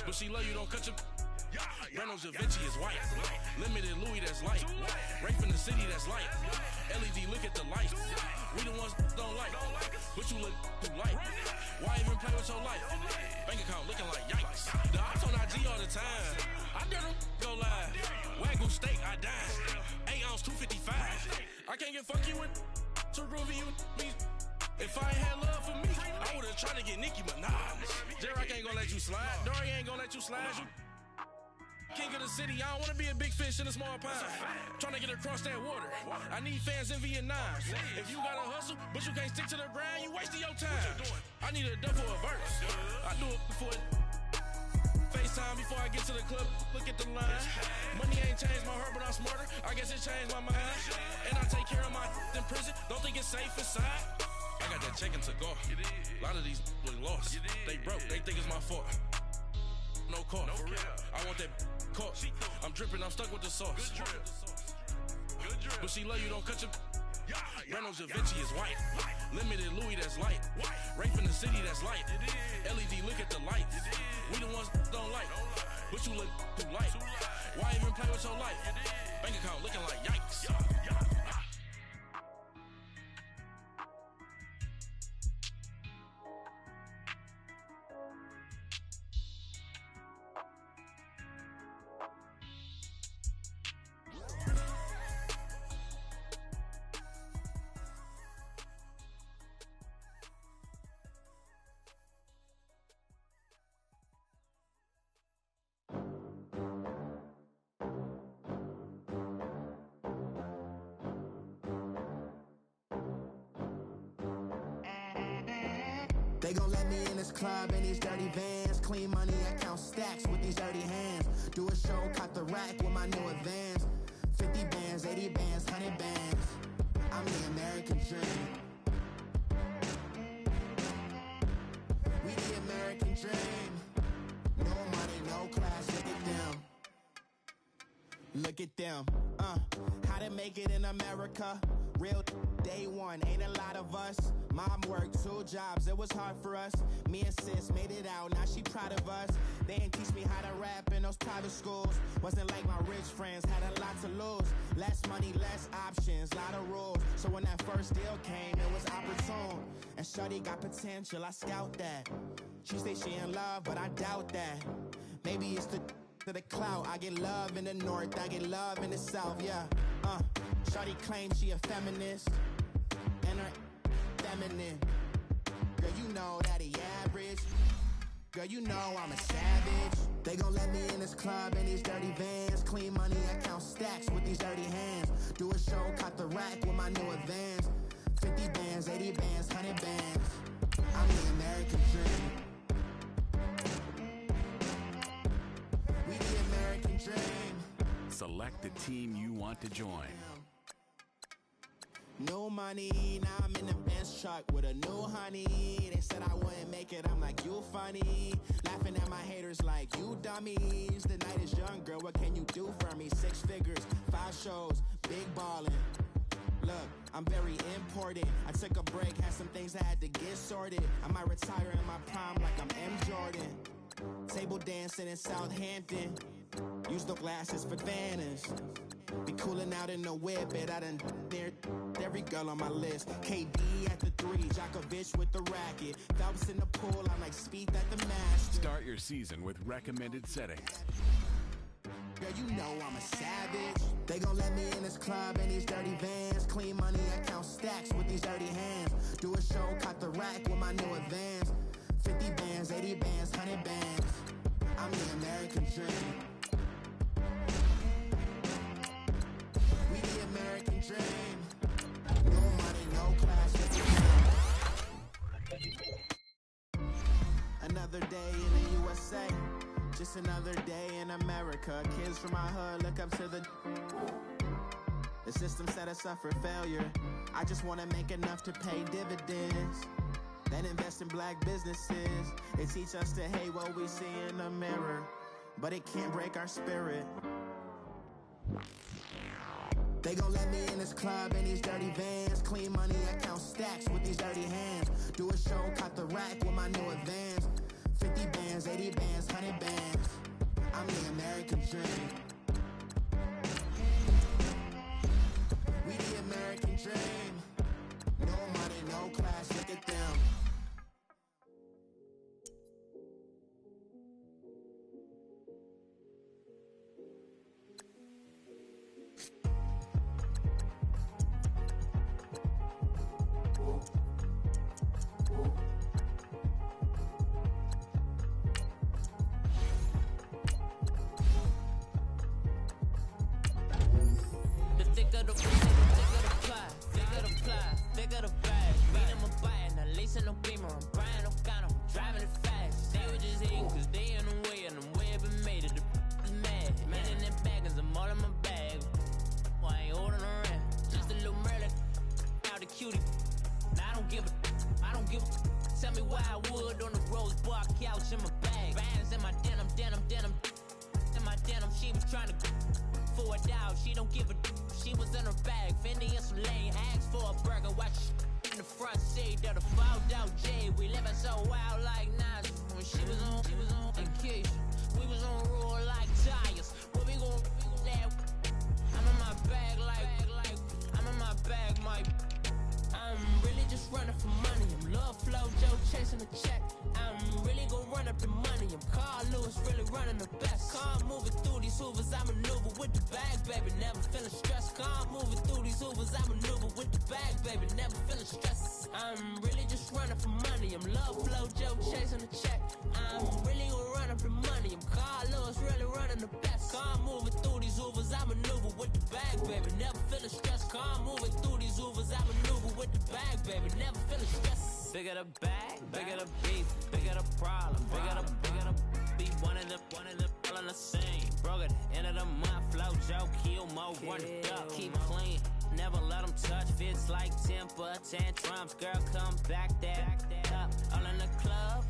[SPEAKER 8] But she love you, don't cut your. Reynolds Da Vinci is white. Limited Louis, that's light. Rape in the city, that's light. LED, look at the light. We the ones don't like. But you look too light. Why even play with your life? Bank account looking like yikes. The ops on IG all the time. I dare them go live. Wagyu steak, I dine. 8 ounce, 255. I can't get funky with too groovy you me. If I ain't had love for me, I would've tried to get Nicki Minaj. J-Rock ain't gonna let you slide. Dory ain't gonna let you slide. You king of the city, I don't wanna be a big fish in a small pond. Trying to get across that water. I need fans in Vietnam. If you gotta hustle, but you can't stick to the grind, you wasting your time. I need a dub for a verse. I do it before FaceTime before I get to the club. Look at the line. Money ain't changed my heart, but I'm smarter. I guess it changed my mind. And I take care of my in prison. Don't think it's safe inside. I got that check into golf. A lot of these look lost. They broke, they think it's my fault. No cost. I want that caught. I'm dripping, I'm stuck with the sauce. But she love you, don't cut your. Reynolds Da Vinci is white. Limited Louis, that's light. Rape in the city, that's light. LED, look at the lights. We the ones don't like. But you look too light. Why even play with your life? Bank account looking like yikes.
[SPEAKER 10] They gon' let me in this club in these dirty vans. Clean money, I count stacks with these dirty hands. Do a show, caught the rack with my new advance. 50 bands, 80 bands, 100 bands. I'm the American dream. We the American dream. No money, no class, look at them. Look at them, how to make it in America. Real day one, ain't a lot of us. Mom worked 2 jobs, it was hard for us. Me and sis made it out, now she proud of us. They didn't teach me how to rap in those private schools. Wasn't like my rich friends, had a lot to lose. Less money, less options, lot of rules. So when that first deal came, it was opportune. And shorty got potential, I scout that. She say she in love, but I doubt that. Maybe it's the clout. I get love in the north, I get love in the south, yeah. Shorty claims she a feminist, and her feminine. Girl, you know that he average. Girl, you know I'm a savage. They gon' let me in this club in these dirty vans. Clean money, I count stacks with these dirty hands. Do a show, caught the rack with my new advance. 50 bands, 80 bands, 100 bands. I'm the American dream. We the American dream.
[SPEAKER 11] Select the team you want to join.
[SPEAKER 10] No money, now I'm in the Benz truck with a new honey. They said I wouldn't make it, I'm like, you funny. Laughing at my haters like, you dummies. The night is young, girl, what can you do for me? 6 figures, 5 shows, big ballin'. Look, I'm very important. I took a break, had some things I had to get sorted. I might retire in my prime like I'm M. Jordan. Table dancing in Southampton. Use the glasses for Vannas. Be cooling out in the whip, and I done near every girl on my list. KD at the 3, Djokovic with the racket. Phelps in the pool, I'm like Speed at the Masters.
[SPEAKER 11] Start your season with recommended settings.
[SPEAKER 10] Girl, you know I'm a savage. They gon' let me in this club in these dirty vans. Clean money, I count stacks with these dirty hands. Do a show, caught the rack with my new advance. 50 bands, 80 bands, 100 bands. I'm the American dream. We the American dream. No money, no class. Another day in the USA. Just another day in America. Kids from my hood look up to the system set us up for failure. I just want to make enough to pay dividends. Then invest in black businesses. They teach us to hate what we see in the mirror, but it can't break our spirit. They gon' let me in this club in these dirty vans. Clean money, I count stacks with these dirty hands. Do a show, cut the rack with my new advance. 50 bands, 80 bands, 100 bands. I'm the American dream. We the American dream. No money, no class, look at them.
[SPEAKER 12] Bigger the bag, bigger the beef, bigger the problem, bigger the be one of the all on the same. Broke at the end of the month, flow Joe, kill mo, run it up, keep clean. Never let them touch, fits like temper tantrums. Girl, come back that up, all in the club,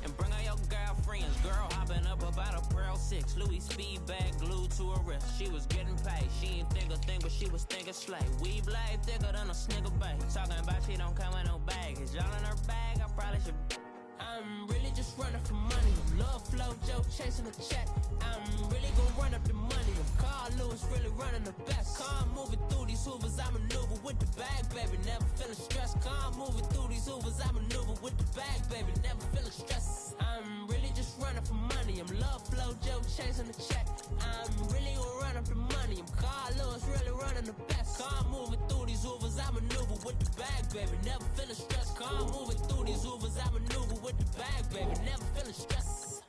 [SPEAKER 12] and bring all your girlfriends. Girl hopping up about a Pearl 6, Louis speed bag glued to her wrist. She was getting paid, she ain't think a thing, but she was thinking slay. We blade thicker than a snigger bag. Talking about she don't come with no baggage. Y'all in her bag, I probably should. I'm really just running for money. Love flow, Joe chasing a check. I'm really gonna run up the money. I'm Carl Lewis, really running the best. Car moving through these hoovers, I maneuver with the bag, baby. Never feeling stressed. Car moving through these hoovers, I maneuver with the bag, baby. Never feeling stressed. I'm really just running for money. I'm love flow, Joe chasing the check. I'm really gonna run up the money. I'm Carl Lewis, really running the best. Car moving through these hoovers, I maneuver with the bag, baby. Never feeling stressed. Car moving through these hoovers, I maneuver with the bag, baby. Never feeling stressed.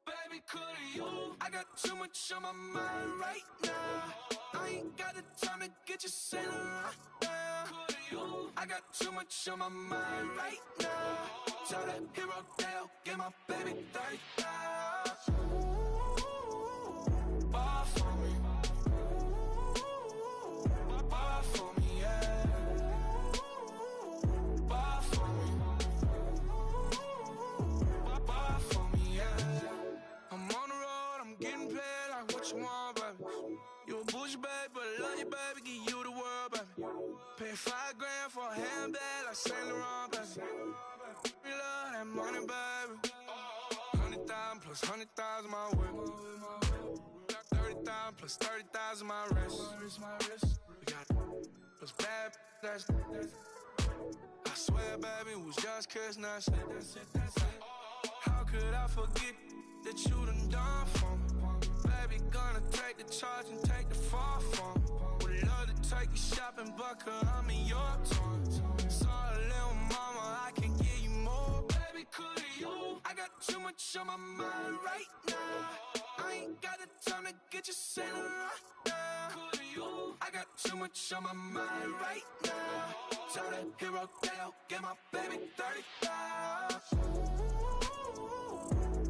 [SPEAKER 13] Baby, could you? I got too much on my mind right now. I ain't got the time to get you sailing right now. I got too much on my mind right now. Tell that hero Dale, get my baby 30,000. Bar for me. Bar for me, yeah. Bar for me. Bar for me, yeah. I'm on the road, I'm getting paid like what you want, baby. You a bougie, baby, but I love you, baby, give you the world, baby. Pay $5 grand for a handbag like Saint Laurent, baby. You love that money, baby. 100,000 plus 100,000 my way. plus 30,000 my wrist. We got those bad, that's I swear, baby, it was just kiss, now that's it. How could I forget that you done for me? Baby, gonna take the charge and take the fall from me. Would love to take you shopping, but I'm in your town. Sorry, little mama, I can give you more. Baby, could you? I got too much on my mind right now. I ain't got the time to get you sailing right now. Could you? I got too much on my mind right now. Tell the hero that I'll get my baby 35.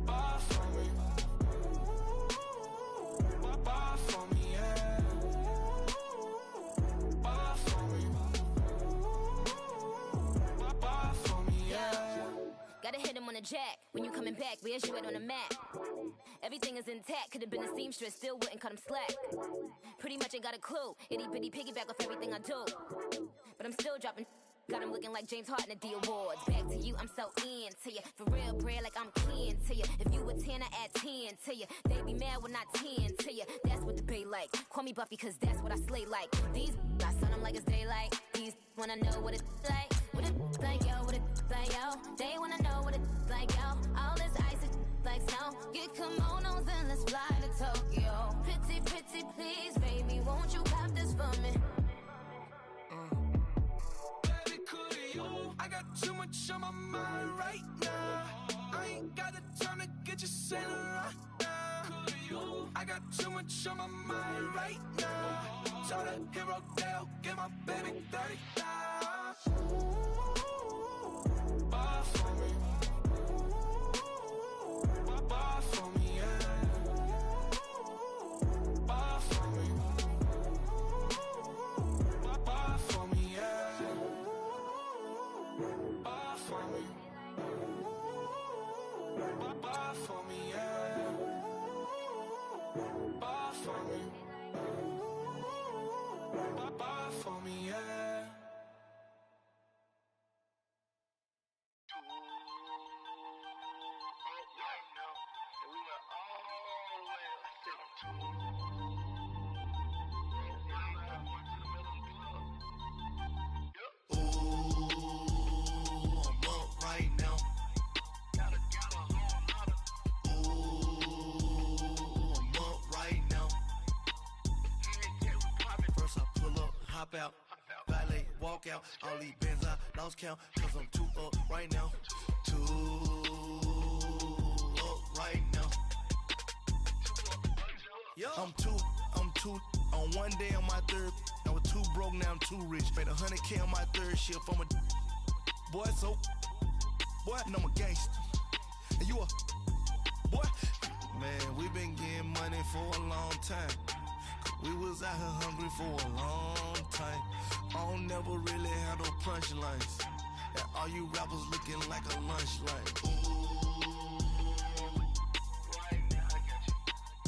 [SPEAKER 13] Bar for me. Bar for me, yeah. Bar for me. Bar for me, yeah.
[SPEAKER 14] Gotta hit him on the jack. When you coming back, where's you at on the map? Everything is intact. Could've been a seamstress, still wouldn't cut him slack. Pretty much ain't got a clue. Itty bitty piggyback off everything I do. But I'm still dropping. Got him looking like James Harden at the awards. Back to you, I'm so into you. For real, bread, like I'm kin to you. If you a 10, I add 10 to you. They be mad when I 10 to you. That's what the bay like. Call me Buffy, cause that's what I slay like. These I sun them like it's daylight. These wanna know what it's like. What it like, yo, what it like, yo. They wanna know what it's like, yo. All this ice is like snow. Get kimonos and let's fly to Tokyo. Pretty, pretty, please, baby, won't you cop this for me?
[SPEAKER 13] I got too much on my mind right now. I ain't got the time to get you sailing right now. I got too much on my mind right now. Tell the hero that I'll get my baby 35. Bar for me. Bar for me, yeah. Bar for me. Bar for me, yeah. Bar for me. Bar for me, yeah. Bar for me. Bar for me, yeah.
[SPEAKER 15] Hop out, valet, walk out. All these bands I lost count, cause I'm too up right now. Too up right now. I'm too on one day on my third. I was too broke, now I'm too rich. Made 100K on my third shift. I'm a boy, so boy, and I'm a gangster. And you a boy. Man, we been getting money for a long time. We was out here hungry for a long time. I don't never really have no punchlines. And all you rappers looking like a lunch line. Ooh, right now, I got you.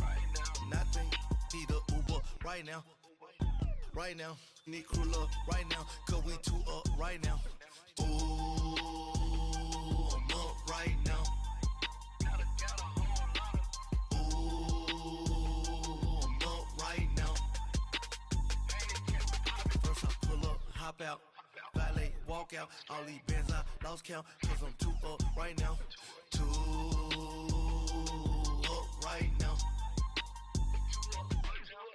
[SPEAKER 15] Right now, nothing. Need a Uber right now. Right now, need crew up right now. Cause we too up right now. Ooh, I'm up right now. Hop out, valet, walk out. All these bands I lost count, cause I'm too up right now. Too up right now.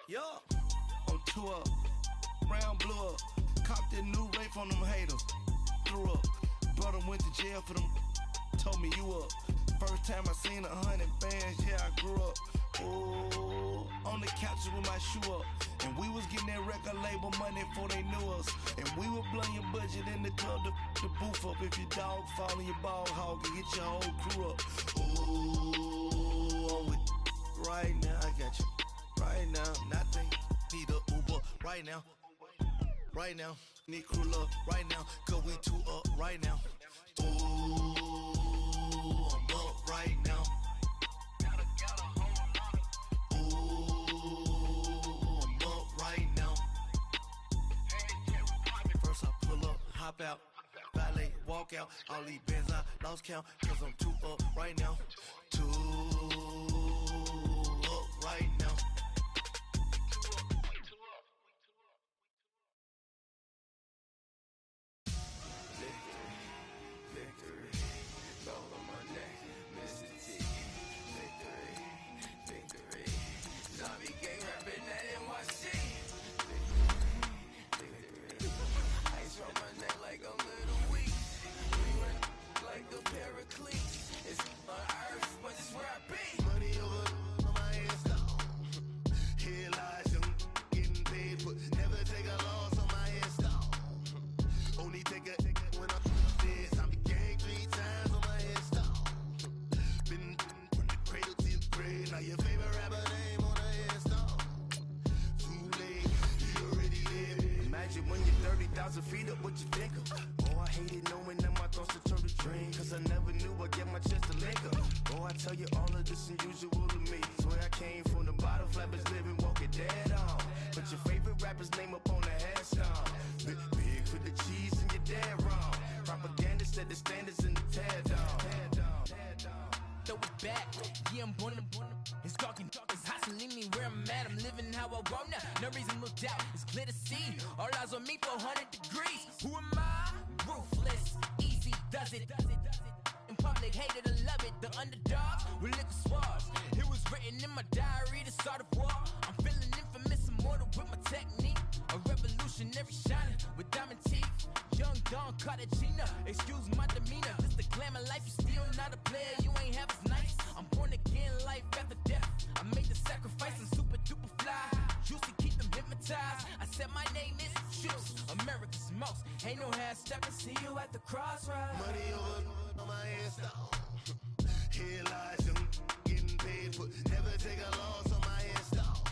[SPEAKER 15] Yo, I'm too up. Round blew up. Copped that new rape on them haters. Threw up. Brother went to jail for them. Told me you up. First time I seen 100 bands, yeah, I grew up. Oh, on the couches with my shoe up. And we was getting that record label money before they knew us. And we were blowing your budget in the club to boof up. If your dog fall in your ball hog and get your whole crew up. Ooh, I'm with right now, I got you. Right now, nothing. Need a Uber right now. Right now, need crew up right now. Cause we too up right now. Ooh, I'm up right now. Hop out, valet, walk out. All these bands I lost count, cause I'm too up right now. Too up right now. 10,000 feet up, what you think of? Oh, I hated knowing that my thoughts would turn to dream, cause I never knew I'd get my chance to link up. Oh, I tell you all of this unusual to me. Swear I came from the bottom, flappers living, walking dead on. Put your favorite rapper's name up on the headstone. Big for the cheese and you're dead wrong. Propaganda set the standards in the tear down.
[SPEAKER 16] Throw it back, yeah, I'm born to it's talking, it's hustling me where I'm at. I'm living how I want now. No reason to doubt, it's clear to see. All eyes on me, 400 degrees. Who am I? Ruthless, easy, does it. In public, hate it or love it. The underdogs with liquor swabs. It was written in my diary to start a war. I'm feeling infamous, immortal with my technique. A revolutionary shining with diamond teeth. Young Don Cartagena, excuse my demeanor. This the glamour life, you still not a player, you ain't half as nice. I'm born again, life after death. I made the sacrifice and super duper fly. Used to keep them hypnotized. I said my name is Juice, America's most. Ain't no half stepping, see you at the crossroads.
[SPEAKER 15] Money over on my install. Here lies young, getting paid for. Never take a loss on my install.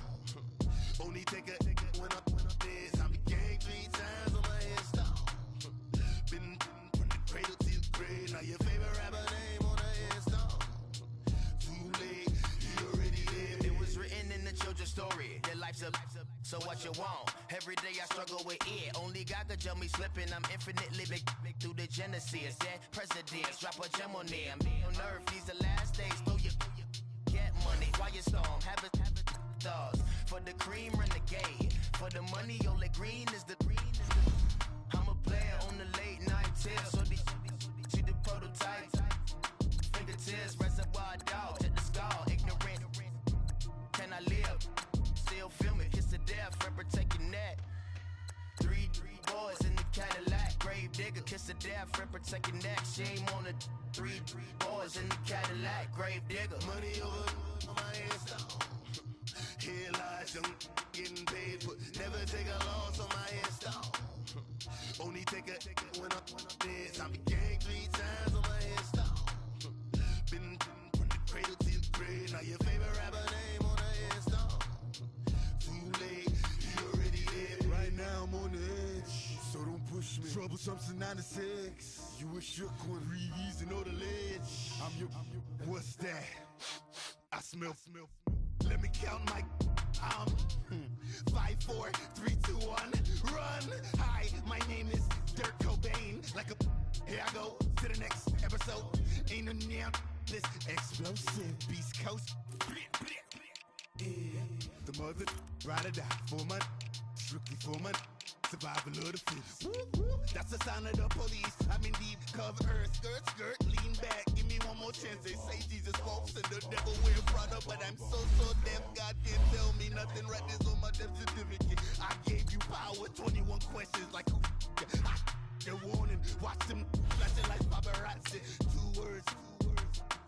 [SPEAKER 15] Only take a when I'm dead. I'm gang 3 times on my install. Been from the cradle to the grave. Now your favorite rapper name on the install. Too late, you already lived. It was written in the children's story. Their life's a so what you want? Every day I struggle with it. Only God could jump me slipping. I'm infinitely big through the genesis. Dead presidents, drop a gem on them. On earth, these the last days. Throw your get money. Quiet storm, have it stars. For the cream, renegade. For the money, only green is the I'm a player on the late night tips. So these see the prototypes. Fingertips, reservoir dog, check the skull. Ignorant, can I live? Still feel me, kiss to death, friend protect your neck. 3 boys in the Cadillac, grave digger, kiss to death, friend protect your neck. Shame on the 3 boys in the Cadillac, grave digger. Money over on my install. Here lies young, getting paid for. Never take a loss on my install. Only take a when I'm dead. I'm gang 3 times on my install. Been from the cradle to the grave. Now your favorite rapper name on the install. Too late, you already dead. Right now I'm on the edge, so don't push me. Troublesome since 96. You a shook one, breathe and know the ledge. I'm your, what's that? I smell. Let me count my 5, 4, 3, 2, 1, run. Hi, my name is Dirk Cobain. Like a, here I go to the next episode. Ain't no damn this explosive Beast Coast. Yeah. The mother ride or die for my strictly for my survival of the fittest. That's the sign of the police. I'm in deep cover earth, skirt, lean back. Give me one more chance. They say Jesus walks and the devil wear Prada, but I'm so deaf. God can't tell me nothing. Right this on my death certificate. I gave you power. 21 questions like who? They're warning. Watch them flashing like paparazzi. 2 words.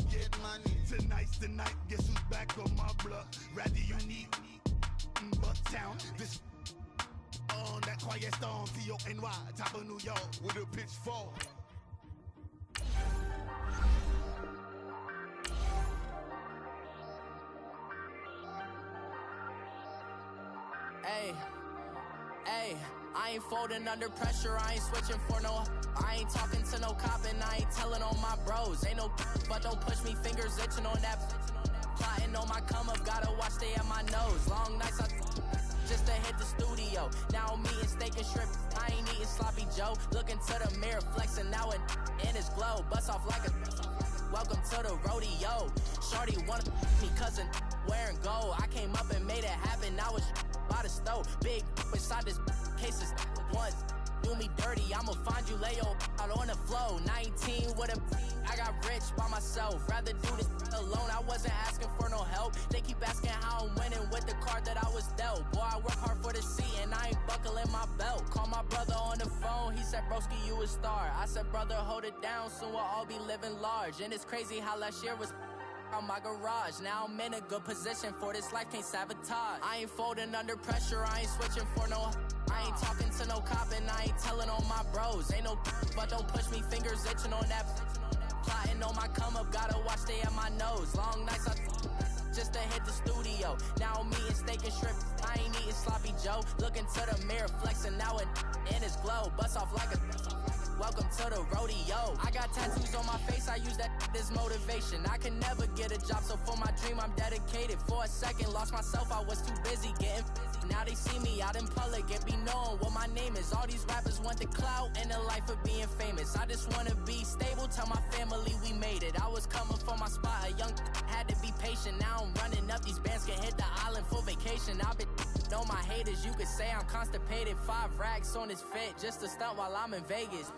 [SPEAKER 15] Get money. Tonight's the night. Guess who's back on my block? Rather unique. Bucktown. This. On that quiet storm, T-O-N-Y, top of New York, with a pitchfork.
[SPEAKER 16] Hey, I ain't folding under pressure, I ain't switching for no. I ain't talking to no cop and I ain't telling on my bros. Ain't no, but don't push me, fingers itching on that. Plotting on my come up, gotta watch stay at my nose. Long nights, just to hit the studio. Now I'm eating steak and shrimp. I ain't eating sloppy Joe. Looking to the mirror, flexing now it in his glow. Bust off like a welcome to the rodeo. Shorty wanna me cousin wearing gold. I came up and made it happen. Now it's by the stove. Big inside this cases once. Do me dirty, I'ma find you, lay your out on the flow. 19 with a I got rich by myself. Rather do this alone. I wasn't asking for no help. They keep asking how I'm winning with the card that I was dealt. Boy, I work hard for the seat and I ain't buckling my belt. Call my brother on the phone. He said, broski, you a star. I said, brother, hold it down. Soon we'll all be living large. And it's crazy how last year was on my garage. Now I'm in a good position for this life, can't sabotage. I ain't folding under pressure, I ain't switching for no. I ain't talking to no cop and I ain't telling on my bros. Ain't no, but don't push me, fingers itching on that. Plotting on my come up, gotta watch stay at my nose. Long nights, just to hit the studio. Now I'm eating steak and shrimp, I ain't eating sloppy Joe. Looking to the mirror, flexing now it in his glow. Bust off like a welcome to the rodeo. I got tattoos on my face, I use that as motivation. I can never get a job, so for my dream I'm dedicated. For a second, lost myself, I was too busy getting now they see me out in public and be knowing what my name is. All these rappers want the clout and the life of being famous. I just wanna be stable, tell my family we made it. I was coming for my spot, a young had to be patient. Now I'm running up, these bands can hit the island for vacation. I've been know my haters, you could say I'm constipated. 5 racks on his fit, just to stunt while I'm in Vegas.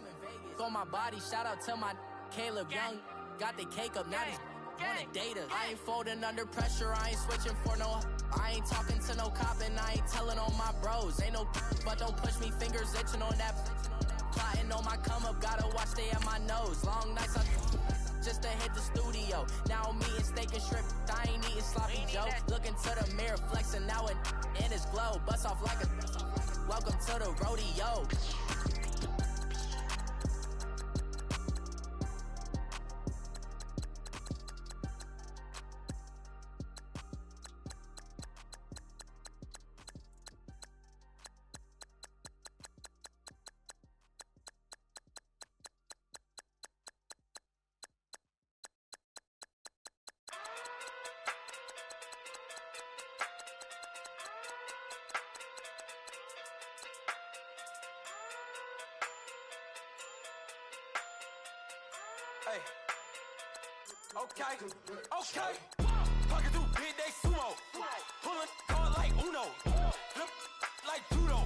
[SPEAKER 16] On my body, shout out to my Caleb Young. Got the cake up, now these wanna date us. I ain't folding under pressure, I ain't switching for no. I ain't talking to no cop and I ain't telling on my bros. Ain't no but don't push me, fingers itching on that. Plotting on my come up, gotta watch stay at my nose. Long nights I just to hit the studio. Now I'm eating steak and shrimp, I ain't eating sloppy Joe. Looking to the mirror, flexing now it in his glow. Bust off like a welcome to the rodeo.
[SPEAKER 1] Hey. Okay. Pocket through big, they sumo. Pulling hard like Uno. Flip like judo.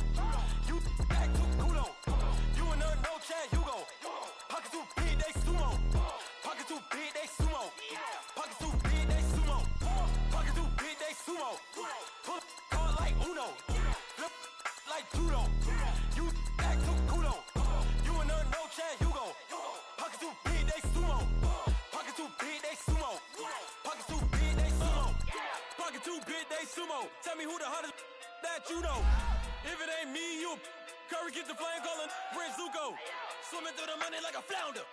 [SPEAKER 1] You act too kudo. You and her no Chad Hugo. Pocket too big, they sumo. Pocket too big, they sumo. Pocket too big, they sumo. Pocket too big, they sumo. Pull hard like Uno. Flip like judo. You act too kudo. You and her no Chad Hugo. Pocket too big, they sumo. Pocket too big, they sumo. Pocket too big, they sumo. Pocket too big, they sumo. Tell me who the hottest that you know. If it ain't me, you Curry get the flame calling Prince Zuko. Swimming through the money like a flounder.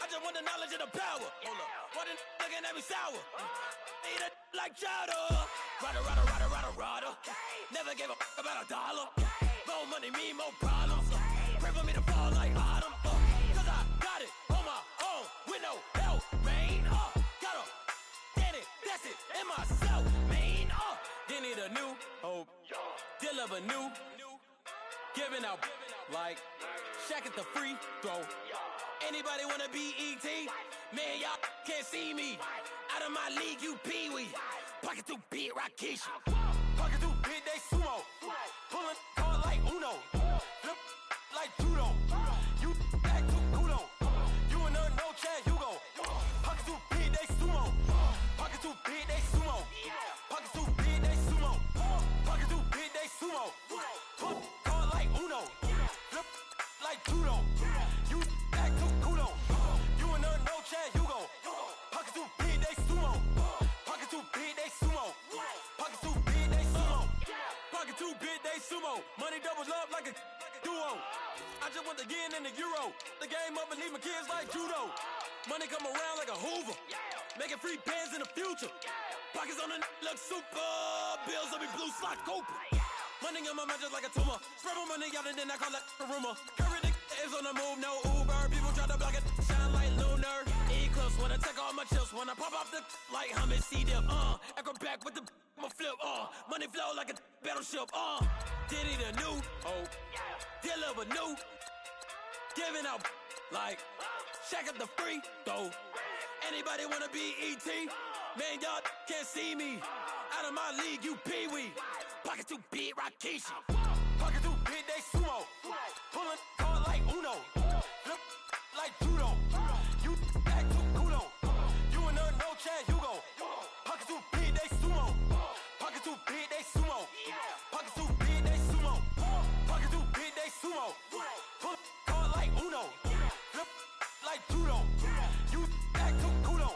[SPEAKER 1] I just want the knowledge and the power. Why the looking at me sour? Eat it like chowder. Rada. Never gave a about $1. More money, me, more problems. Pray for me to fall like autumn. Cause I got it on my own with no help, man. Got a get it, that's it, in myself, man. They need a new hope, deal of a new, giving out like Shaq at the free throw. Anybody wanna be ET? Man, y'all can't see me. Out of my league, you pee-wee. Pocket too big, Rakesh. Pocket too big, they sumo. Pulling hard like Uno. Flip like judo. You act too kudo. You and her no Chad Hugo. Pocket too big, they sumo. Pocket too big, they sumo. Pocket too big, they sumo. Pocket too big, they sumo. Pull hard like Uno. Flip like judo. You act too kudo. You and her no Chad Hugo. Pocket too big, they sumo. Pocket too big, they sumo. Pocket too big, they sumo. Pocket too big, they sumo. Money doubles up like a duo. I just want the yen and the euro. The game up and leave my kids like judo. Money come around like a Hoover. Making free bands in the future. Pockets on the look super. Bills will be blue slot Cooper. Money on my mind just like a tumor. Spread my money out and then I call it a rumor. Curry the is on the move, no Uber. People try to block it, shine like lunar. Eclipse wanna take all my chips. When I pop off the like hummus, see them. Acrobat with the flip. Money flow like a battleship. Diddy the new hope. Deliver new. Giving out like Shaq at the free throw. Anybody wanna be ET? Man, y'all can't see me. Out of my league, you pee-wee. Pocket too big, Rakesh. Pocket too big, they sumo. Pulling hard like Uno. Flip like judo. You act too kudo. You and her no Chad Hugo. Pocket too big, they sumo. Pocket too big, they sumo. Pocket too big, they sumo. Pocket too big, they sumo. Pull hard like Uno. Flip like judo. You act too kudo.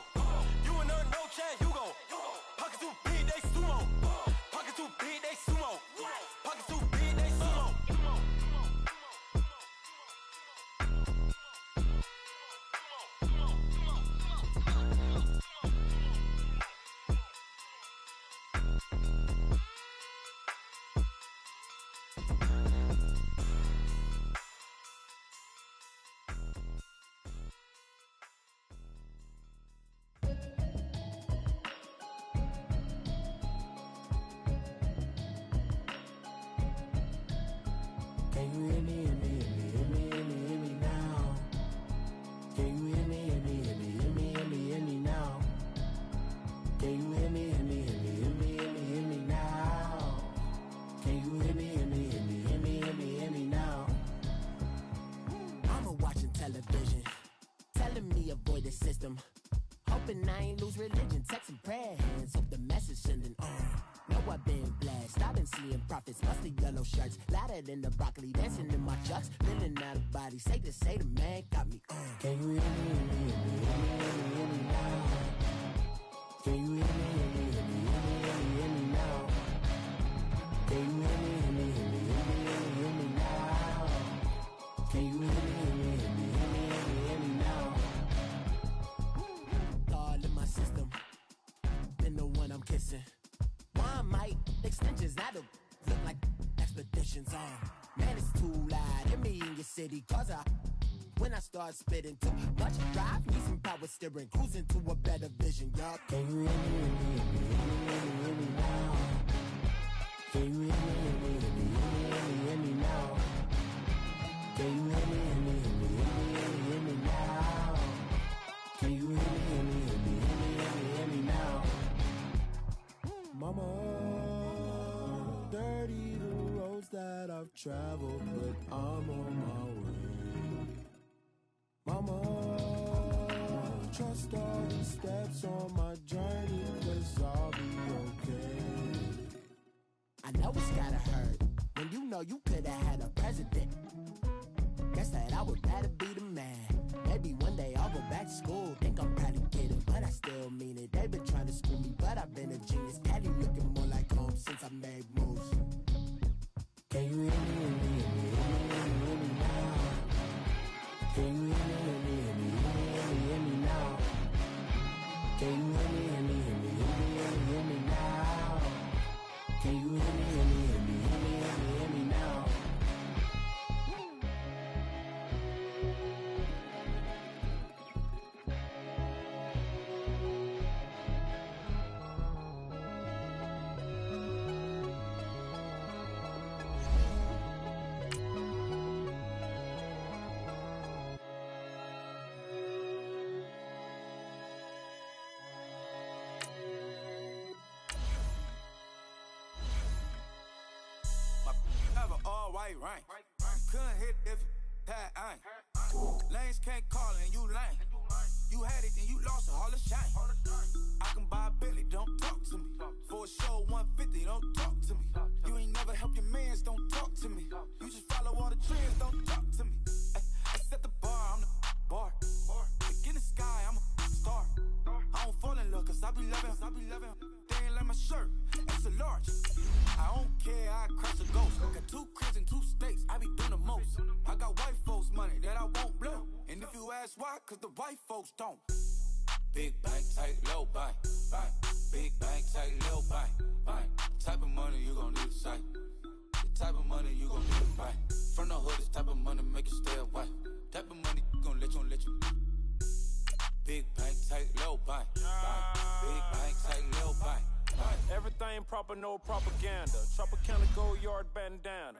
[SPEAKER 1] You and her no Chad Hugo. Pocket too big, they sumo. Pocket too big, they sumo. Pocket too big.
[SPEAKER 10] Can you hear me, hear me, hear me, hear me, hear me, hear me now? Can you hear me, hear me, hear me, hear me, hear me, hear me now? Can you hear me, hear me, hear me, hear me, hear me, hear me now? Can you hear me, hear me, hear me, hear me, hear me, hear me now? Mama watching television, telling me avoid the system. Hoping I ain't lose religion, texting prayer hands, hope the message sending on. Know I've been blessed, I've been seeing prophets, mostly yellow shirts, louder than the broccoli, dancing in my chucks, feeling out of body, say the man got me on. Can you hear me, hear me, hear me, hear me, hear me, hear me now? Can you hear me, hear me, hear me, hear me, hear me, hear me now? Can you hear me, hear me, hear me, hear me, hear me, hear me now? Can you hear me, hear me, hear me, hear me, hear me, hear me now? All in my system, been the one I'm kissing. One might extensions that'll look like expeditions on. Man, it's too loud. Hear me in your city, cause when I start spitting too much drive, need some power steering, cruising to a better vision, y'all. Can you hear me, hear me, hear me, hear me, hear me, hear me now? Can you hear me, hear me, hear me, hear me, hear me, hear me now? Can you hear me, hear me, hear me, hear me, hear me, hear me now? Can you hear me, hear me, hear me, hear me, hear me, hear me now? Mama, dirty the roads that I've traveled, but I'm on my way. Mama, trust all the steps on my journey, 'cause I'll be okay. I know it's gotta hurt when you know you could've had a president. Guess that I would rather be the man. Maybe one day I'll go back to school. Think I'm proud to get it, but I still mean it. They've been trying to school me, but I've been a genius. Cali looking more like home since I made moves. Can you hear me, hear me, hear me, hear me, hear me, hear me now? Can you hear me, hear me, hear me, hear me, hear me, hear me now? Can you hear me, hear me, hear me, hear me, hear me, hear me now? Can you hear me, hear me, hear me, hear me, hear me, hear me now?
[SPEAKER 17] Have an all-white rank. Couldn't hit if you had ain't. Lanes can't call and you lame. You had it and you lost all the shine. I can buy a Billy, don't talk to me. For a show 150, don't talk to me. You ain't never help your mans, don't talk to me. You just follow all the trends, don't talk to me. I set the bar, I'm the bar. Look in the sky, I'm a star. I don't fall in love, 'cause I be loving. They ain't like my shirt, it's a large. I don't care, I crush a ghost. Got 2 cribs in 2 states, I be doing the most. I got white folks money that I won't blow. And if you ask why, 'cause the white folks don't. Big bank, tight, low bank, bank. Big bank, tight, low bank, bank. Type of money you gon' need to sight. The type of money you gon' need to buy. From the hood, this type of money make you stay away. Type of money gon' let you. Big bank, tight, low bank, bank. Big bank, tight, low bank.
[SPEAKER 18] Everything proper, no propaganda. Tropicana gold yard bandana.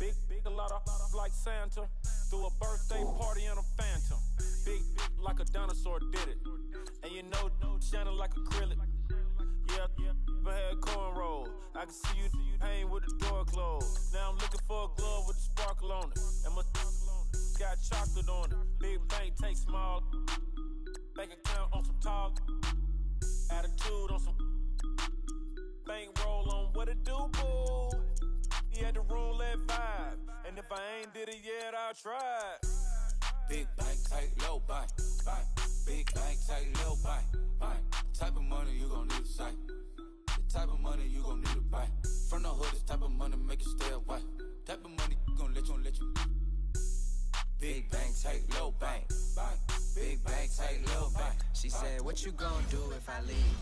[SPEAKER 18] Big, a lot of like Santa. Threw a birthday party in a phantom. Big like a dinosaur did it. And you know, shining like acrylic. Yeah, I had cornrows. I can see you hang with the door closed. Now I'm looking for a glove with a sparkle on it. And my got chocolate on it. Big bank, take small. Bank account on some talk. Attitude on some. Bankroll on what it do, boo. He had the roulette vibe. And if I ain't did it yet, I'll try.
[SPEAKER 17] Big bank, tight, low bank, bank. Big bank, tight, low bank, bank. Type of money you gon' need to sight. The type of money you gon' need to buy. From the hood, this type of money make you stay away. Type of money gon' let you. Big bank, tight, low bank, bank. Big bank, tight, low bank.
[SPEAKER 19] She said, what you gon' do if I leave?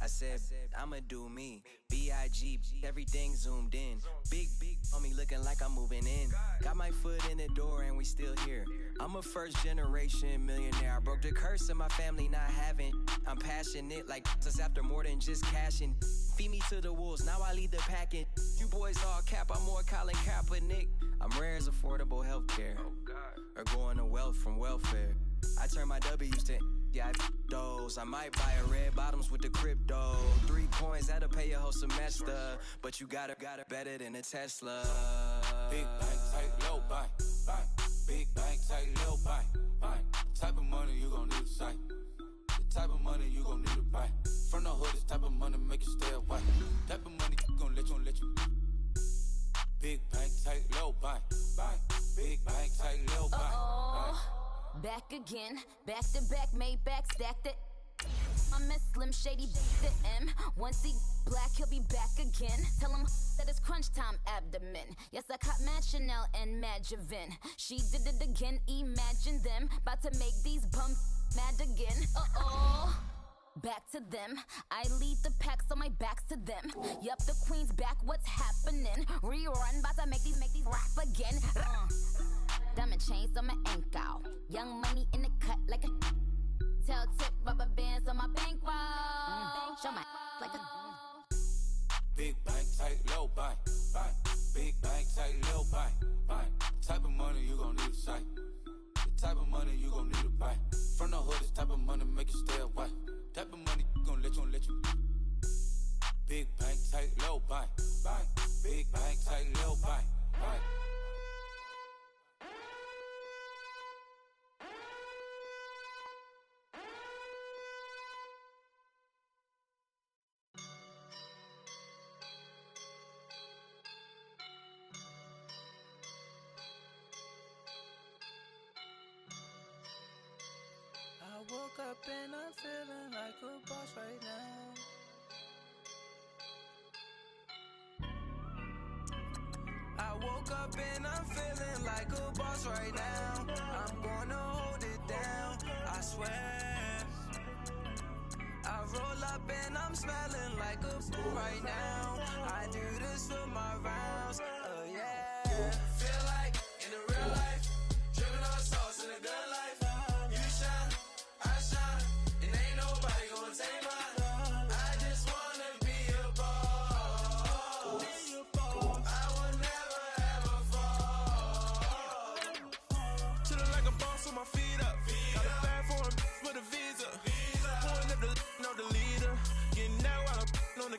[SPEAKER 19] I said, I'ma do me. B.I.G. Everything zoomed in. Big on me looking like I'm moving in. Got my foot in the door and we still here. I'm a first generation millionaire. I broke the curse of my family not having. I'm passionate like this after more than just cashing. feed me to the wolves, now I lead the pack. And you boys all cap, I'm more Colin Kaepernick. I'm rare as affordable healthcare, or going to wealth from welfare. I turn my W's to those. I might buy a red bottoms with the crypto. 3 coins, that'll pay your whole semester. But you gotta better than a Tesla.
[SPEAKER 17] Big bank, tight, low bank, bank. Big bank, tight, low bank, bank. The type of money you gon' need to sight. The type of money you gon' need to buy. From the hood, this type of money make you stay away. Type of money gon' let you. Big bank, tight, low bank, bank. Big bank, tight, low bank, bank.
[SPEAKER 14] Back again, back to back, made back, stacked it. I'm a Slim Shady, the M. Once he black, he'll be back again. Tell him that it's crunch time abdomen. Yes, I caught Mad Chanel and Mad Javin. She did it again, imagine them. About to make these bums mad again. Back to them. I lead the pack, so my back's to them. Yup, the queen's back, what's happening? Rerun, about to make these rap again. Diamond chains on my ankle. Young money in the cut like a tail tip, rubber bands on my bankroll. Show my like a
[SPEAKER 17] Big bank, tight, low bank, bank. Big bank, tight, low bank, bank. The type of money you gon' need to sight. The type of money you gon' need to buy. From the hood, this type of money make you stay away. Type of money gon' let you. Big bank, tight, low bank, bank. Big bank, tight, low bank, bank.
[SPEAKER 20] I woke up and I'm feeling like a boss right now. I woke up and I'm feeling like a boss right now. I'm gonna hold it down, I swear. I roll up and I'm smelling like a fool right now. I do this for my rounds, oh yeah. Feel like in the real life, dripping on sauce in a good life. You shine, I shine, and ain't nobody gonna take mine. I just wanna be a boss. I will never ever fall.
[SPEAKER 18] Chillin' like a boss with my feet up. Got a bag for with a visa. Pulling up know the leader. Getting out while I'm on the.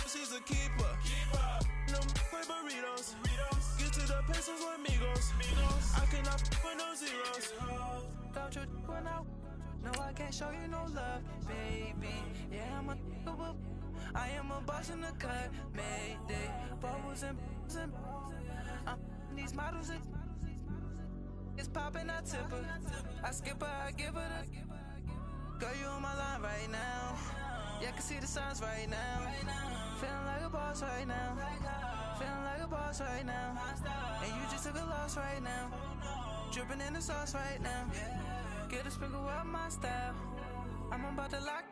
[SPEAKER 18] She's a keeper. No play burritos. Get to the pesos with amigos. I cannot with no zeros.
[SPEAKER 20] Don't you run out? No, I can't show you no love, baby. Yeah, I am a boss in the cut, Mayday. Bubbles and I'm these models. It's popping, I tip her. I skip her, I give her the. Girl, you on my line right now. Yeah, I can see the signs right now. Feeling like a boss right now. Feeling like a boss right now. And you just took a loss right now. Dripping in the sauce right now. Get a sprinkle up my style. I'm about to lock